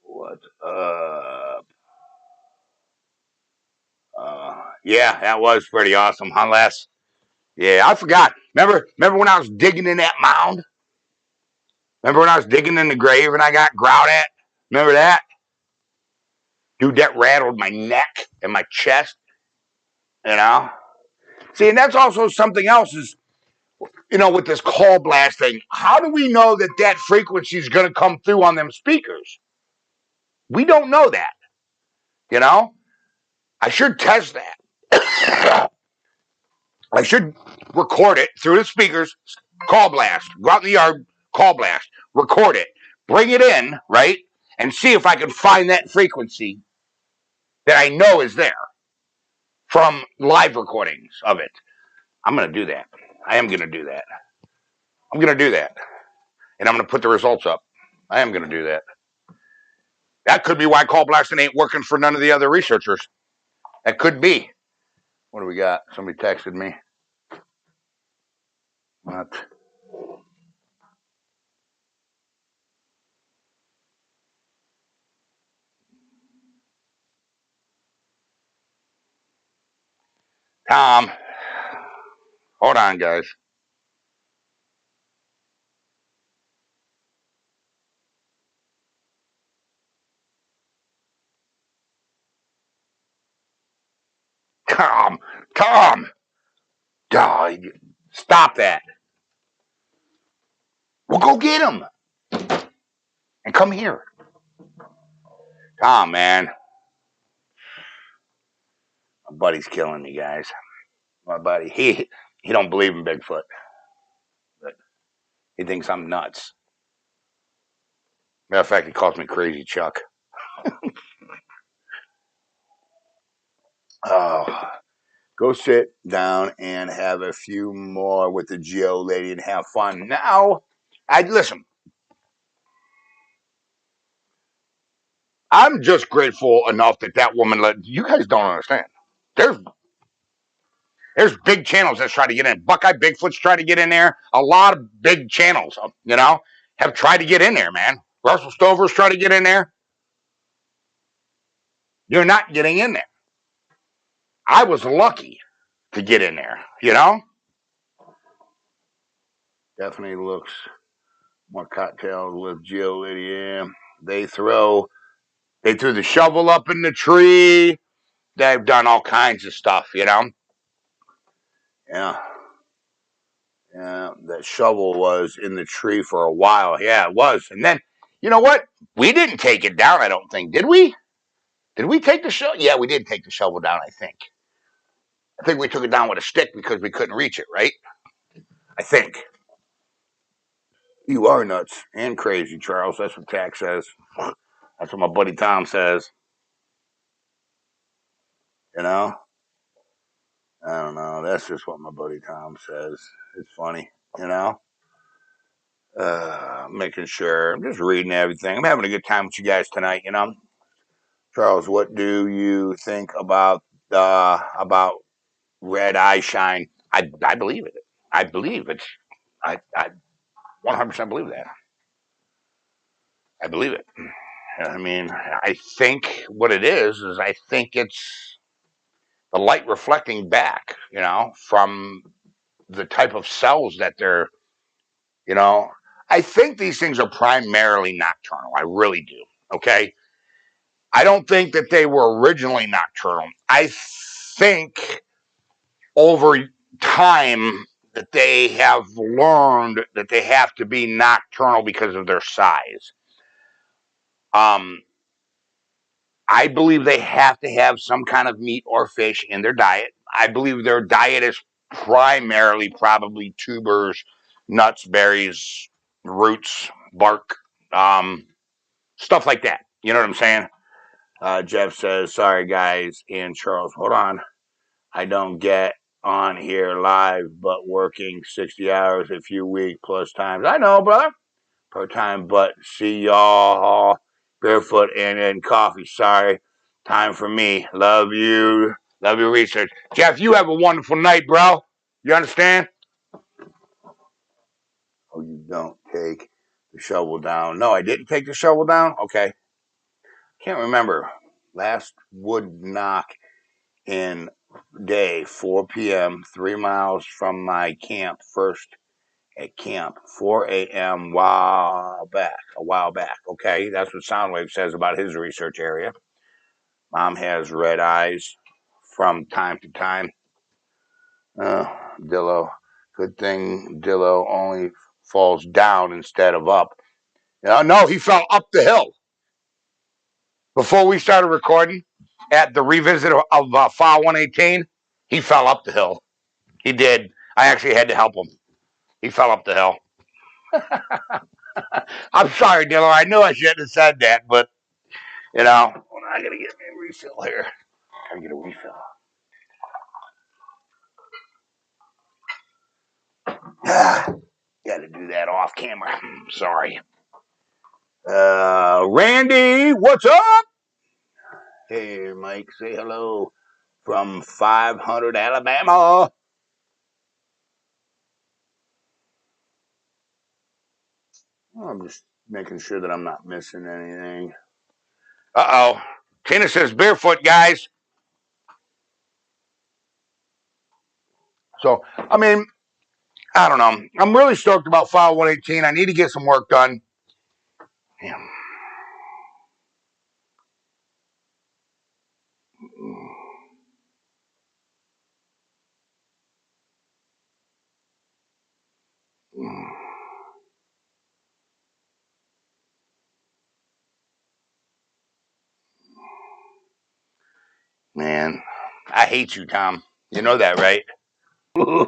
What's up? Yeah, that was pretty awesome, huh, Les? Yeah, I forgot. Remember when I was digging in that mound? Remember when I was digging in the grave and I got growled at? Remember that? Dude, that rattled my neck and my chest, you know? See, and that's also something else is, with this call blast thing. How do we know that that frequency is going to come through on them speakers? We don't know that, I should test that. I should record it through the speakers, call blast, go out in the yard, call blast, record it, bring it in, right? And see if I can find that frequency that I know is there from live recordings of it. I'm going to do that. I am going to do that. I'm going to do that. And I'm going to put the results up. I am going to do that. That could be why call blasting ain't working for none of the other researchers. That could be. What do we got? Somebody texted me. What? Tom. Hold on, guys. Tom. Oh, stop that. Well, go get him. And come here. Tom, man. My buddy's killing me, guys. My buddy. He don't believe in Bigfoot. But he thinks I'm nuts. Matter of fact, he calls me Crazy Chuck. Oh, go sit down and have a few more with the Geo lady and have fun. Now, listen. I'm just grateful enough that woman let you guys don't understand. There's big channels that try to get in. Buckeye Bigfoot's trying to get in there. A lot of big channels, have tried to get in there, man. Russell Stover's trying to get in there. You're not getting in there. I was lucky to get in there, Definitely looks more cocktails with Jill Lydia. They threw the shovel up in the tree. They've done all kinds of stuff, Yeah. Yeah, that shovel was in the tree for a while. Yeah, it was. And then, you know what? We didn't take it down, I don't think. Did we? Did we take the shovel? Yeah, we did take the shovel down, I think. I think we took it down with a stick because we couldn't reach it, right? I think. You are nuts and crazy, Charles. That's what Tack says. That's what my buddy Tom says. You know? I don't know. That's just what my buddy Tom says. It's funny, Making sure. I'm just reading everything. I'm having a good time with you guys tonight, Charles, what do you think about red eye shine? I believe it. I believe it's. I 100% believe that. I believe it. I mean, I think what it is I think it's the light reflecting back, from the type of cells that they're, you know. I think these things are primarily nocturnal. I really do. Okay. I don't think that they were originally nocturnal. I think over time that they have learned that they have to be nocturnal because of their size. I believe they have to have some kind of meat or fish in their diet. I believe their diet is primarily probably tubers, nuts, berries, roots, bark, stuff like that. You know what I'm saying? Jeff says, sorry, guys. And Charles, hold on. I don't get on here live, but working 60 hours a few weeks plus times. I know, brother. Per time, but see y'all Barefoot and coffee. Sorry. Time for me. Love you. Love your research. Jeff, you have a wonderful night, bro. You understand? Oh, you don't take the shovel down. No, I didn't take the shovel down? Okay. Can't remember. Last wood knock in day, 4 p.m., 3 miles from my camp. First at camp, 4 a.m. A while back. Okay, that's what Soundwave says about his research area. Mom has red eyes from time to time. Dillo. Good thing Dillo only falls down instead of up. No, he fell up the hill. Before we started recording at the revisit of File 118, he fell up the hill. He did. I actually had to help him. He fell up the hill. I'm sorry, Dillo. I knew I shouldn't have said that, but, I got to get me a refill here. I got to get a refill. Got to do that off camera. Sorry. Randy, what's up? Hey, Mike, say hello from 500 Alabama. I'm just making sure that I'm not missing anything. Uh-oh. Tina says barefoot, guys. So, I mean, I don't know. I'm really stoked about File 118. I need to get some work done. Damn. Man, I hate you, Tom. You know that, right? You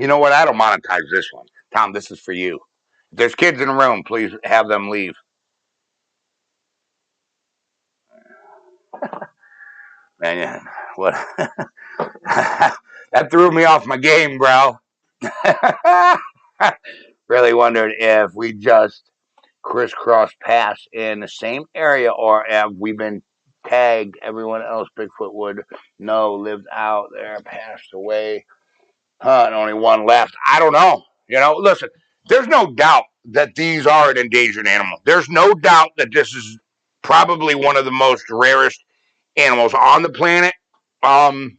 know what? I don't monetize this one. Tom, this is for you. If there's kids in the room, please have them leave. Man, what? That threw me off my game, bro. Really wondered if we just crisscross paths in the same area or have we been tagged. Everyone else Bigfoot would know lived out there, passed away. And only one left. I don't know. Listen, there's no doubt that these are an endangered animal. There's no doubt that this is probably one of the most rarest animals on the planet. I'm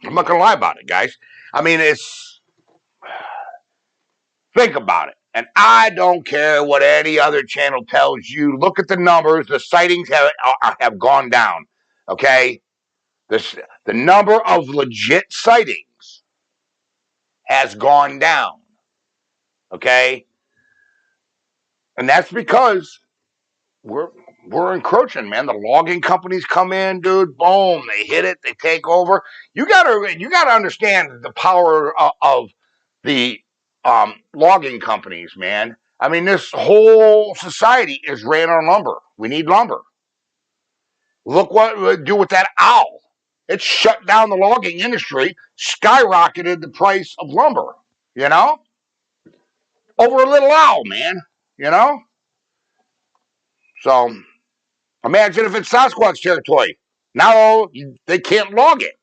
not gonna lie about it, guys. I mean, think about it. And I don't care what any other channel tells you. Look at the numbers. The sightings have gone down. Okay, the number of legit sightings has gone down. Okay, and that's because we're encroaching, man. The logging companies come in, dude. Boom, they hit it. They take over. You gotta understand the power of the logging companies, man. I mean, this whole society is ran on lumber. We need lumber. Look what we do with that owl. It shut down the logging industry, skyrocketed the price of lumber, over a little owl, man, So imagine if it's Sasquatch territory. Now they can't log it,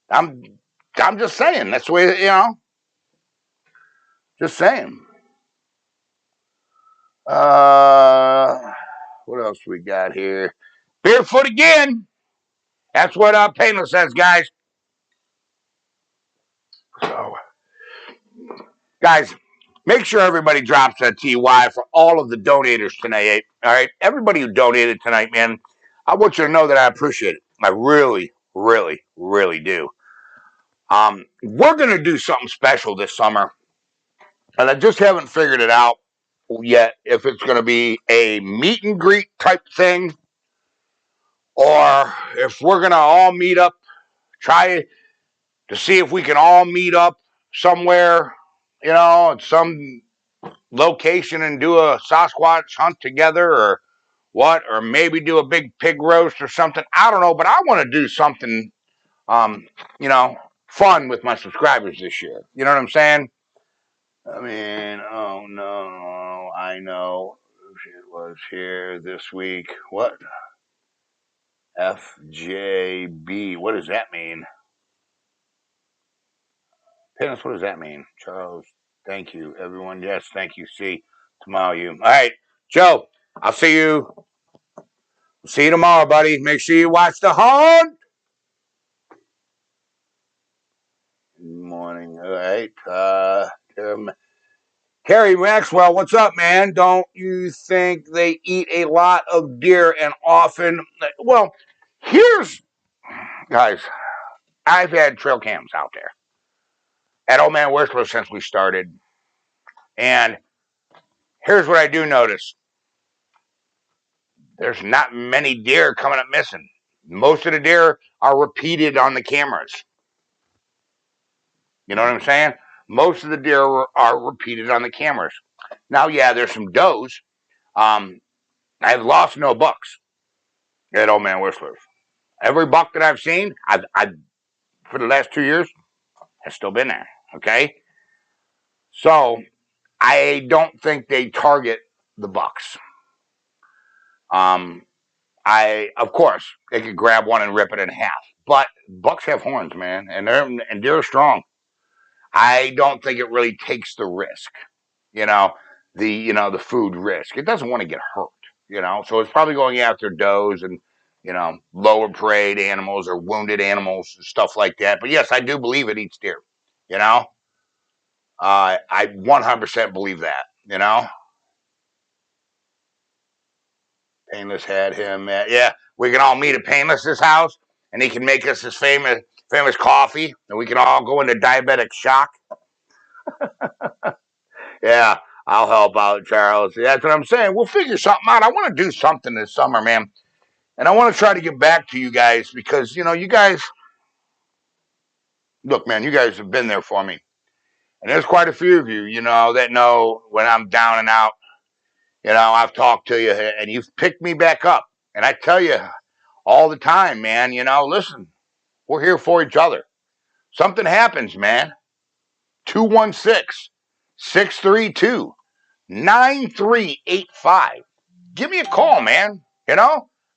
I'm I'm just saying. That's the way, just saying. What else we got here? Barefoot again. That's what Painless says, guys. So, guys, make sure everybody drops a TY for all of the donators tonight. All right, everybody who donated tonight, man. I want you to know that I appreciate it. I really, really, really do. We're gonna do something special this summer, and I just haven't figured it out yet. If it's gonna be a meet and greet type thing, or if we're gonna all meet up, try to see if we can all meet up somewhere, at some location and do a Sasquatch hunt together or what, or maybe do a big pig roast or something. I don't know, but I want to do something, um, fun with my subscribers this year. You know what I'm saying? I mean, oh no, I know it was here this week. What? FJB. What does that mean? Dennis, what does that mean? Charles, thank you. Everyone, yes, thank you. See, tomorrow you. All right, Joe, I'll see you. See you tomorrow, buddy. Make sure you watch the hunt. Good morning. All right. Harry Maxwell, what's up, man? Don't you think they eat a lot of deer and often? Well, here's, guys, I've had trail cams out there at Old Man Whistler since we started. And here's what I do notice there's not many deer coming up missing. Most of the deer are repeated on the cameras. You know what I'm saying? Most of the deer are repeated on the cameras. Now, yeah, there's some does. I've lost no bucks at Old Man Whistler's. Every buck that I've seen, I've for the last 2 years, has still been there. Okay, so I don't think they target the bucks. Of course, they could grab one and rip it in half, but bucks have horns, man, and they're strong. I don't think it really takes the risk, you know, the food risk. It doesn't want to get hurt, so it's probably going after does and lower preyed animals or wounded animals and stuff like that. But yes, I do believe it eats deer. You know, I 100% believe that. Painless had him. Yeah, we can all meet at Painless's house, and he can make us his famous coffee, and we can all go into diabetic shock. Yeah, I'll help out, Charles. Yeah, that's what I'm saying. We'll figure something out. I want to do something this summer, man. And I want to try to get back to you guys because, you guys, look, man, you guys have been there for me. And there's quite a few of you, that know when I'm down and out. I've talked to you and you've picked me back up. And I tell you all the time, man, listen, we're here for each other. Something happens, man. 216 632 9385. Give me a call, man.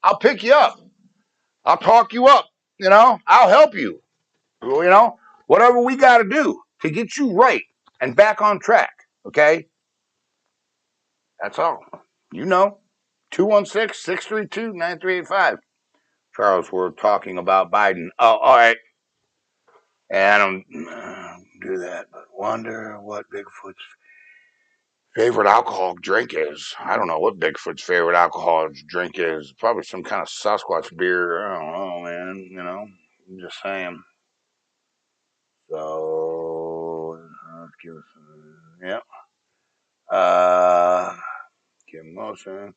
I'll pick you up. I'll talk you up. I'll help you. Whatever we got to do to get you right and back on track. Okay? That's all. 216 632 9385. Charles, we're talking about Biden. Oh, all right. And I don't do that, but wonder what Bigfoot's favorite alcohol drink is. I don't know what Bigfoot's favorite alcohol drink is. Probably some kind of Sasquatch beer. I don't know, man. I'm just saying. So, let's give us yeah. Kim Motion,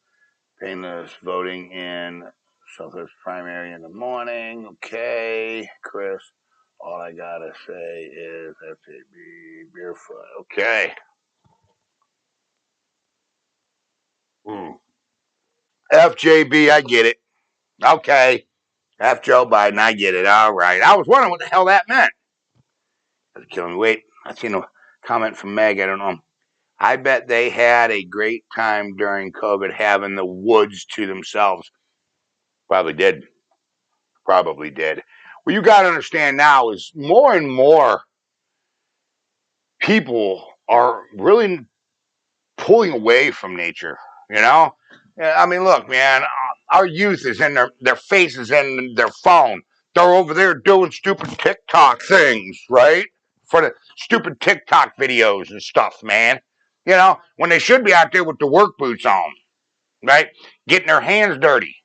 painless voting in Southwest primary in the morning. Okay, Chris. All I gotta say is FJB Barefoot. Okay. FJB, I get it. Okay. F Joe Biden, I get it. All right. I was wondering what the hell that meant. That's killing me. Wait, I seen a comment from Meg. I don't know. I bet they had a great time during COVID having the woods to themselves. Probably did. Probably did. What you got to understand now is more and more people are really pulling away from nature, you know? I mean, look, man, our youth is in their faces in their phone. They're over there doing stupid TikTok things, right? For the stupid TikTok videos and stuff, man. When they should be out there with the work boots on, right? Getting their hands dirty.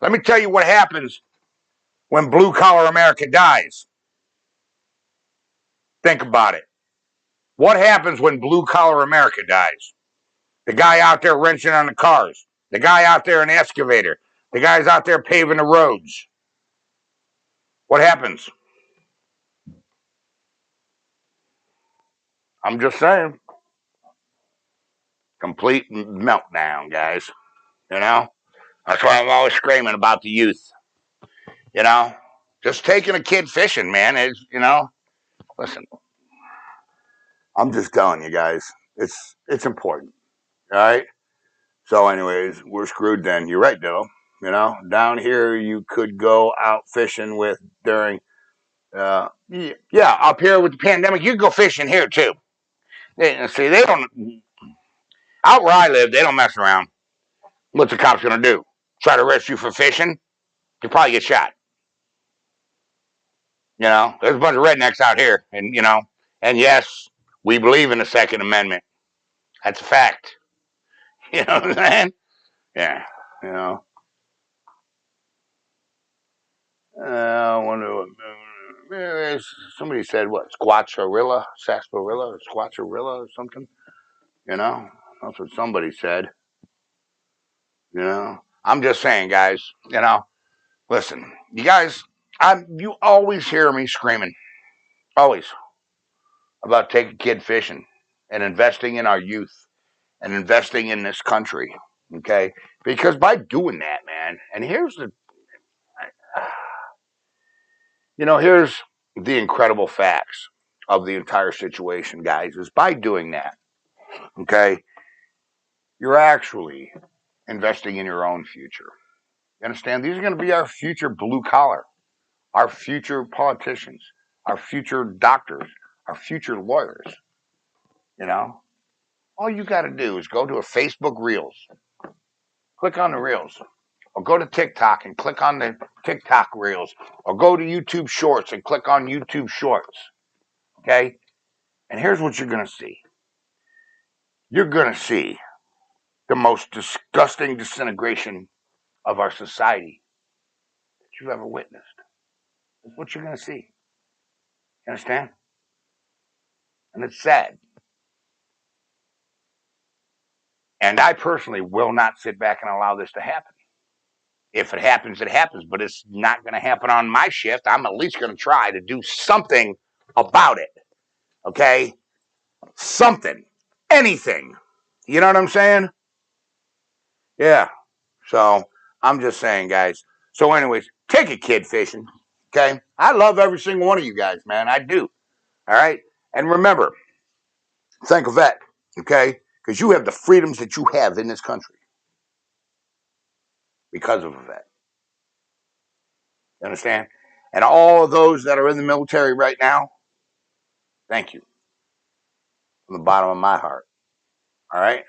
Let me tell you what happens when blue collar America dies. Think about it. What happens when blue collar America dies? The guy out there wrenching on the cars. The guy out there in the excavator. The guy's out there paving the roads. What happens? I'm just saying. Complete meltdown, guys. That's why I'm always screaming about the youth. Just taking a kid fishing, man, is, listen. I'm just telling you guys, it's important. All right. So, anyways, we're screwed then. You're right, though. Down here you could go out fishing with during. Yeah, up here with the pandemic, you can go fishing here too. See, they don't out where I live. They don't mess around. What's the cops gonna do? Try to arrest you for fishing? You probably get shot. There's a bunch of rednecks out here, and yes, we believe in the Second Amendment. That's a fact. You know what I'm saying? Yeah. You know. I wonder what. Somebody said what? Squatcharilla, sarsaparilla, or squatcharilla, or something. That's what somebody said. I'm just saying, guys. Listen, you guys. You always hear me screaming, always about taking kid fishing and investing in our youth and investing in this country. Okay, because by doing that, man, and here's the incredible facts of the entire situation, guys, is by doing that, okay, you're actually investing in your own future. You understand? These are going to be our future blue collar, our future politicians, our future doctors, our future lawyers. You know, all you got to do is go to a Facebook Reels, click on the Reels, or go to TikTok and click on the TikTok Reels, or go to YouTube Shorts and click on YouTube Shorts. Okay? And here's what you're going to see. You're going to see the most disgusting disintegration of our society that you've ever witnessed. That's what you're going to see. You understand? And it's sad. And I personally will not sit back and allow this to happen. If it happens, it happens, but it's not going to happen on my shift. I'm at least going to try to do something about it. Okay? Something. Anything. You know what I'm saying? Yeah. So I'm just saying, guys. So, anyways, take a kid fishing. Okay? I love every single one of you guys, man. I do. All right? And remember, thank a vet. Okay? Because you have the freedoms that you have in this country because of a vet. You understand? And all of those that are in the military right now, thank you from the bottom of my heart. All right?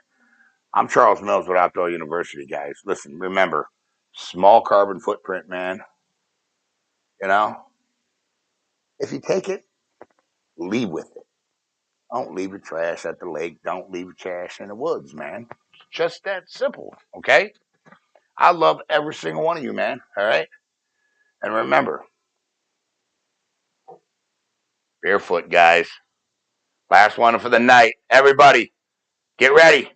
I'm Charles Mills with Outdoor University, guys. Listen, remember, small carbon footprint, man. You know, if you take it, leave with it. Don't leave your trash at the lake. Don't leave your trash in the woods, man. It's just that simple, okay? I love every single one of you, man. All right? And remember, barefoot, guys. Last one for the night. Everybody, get ready.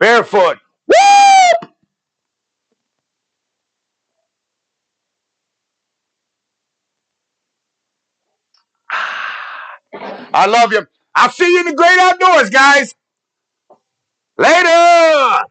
Barefoot. Woo! I love you. I'll see you in the great outdoors, guys. Later.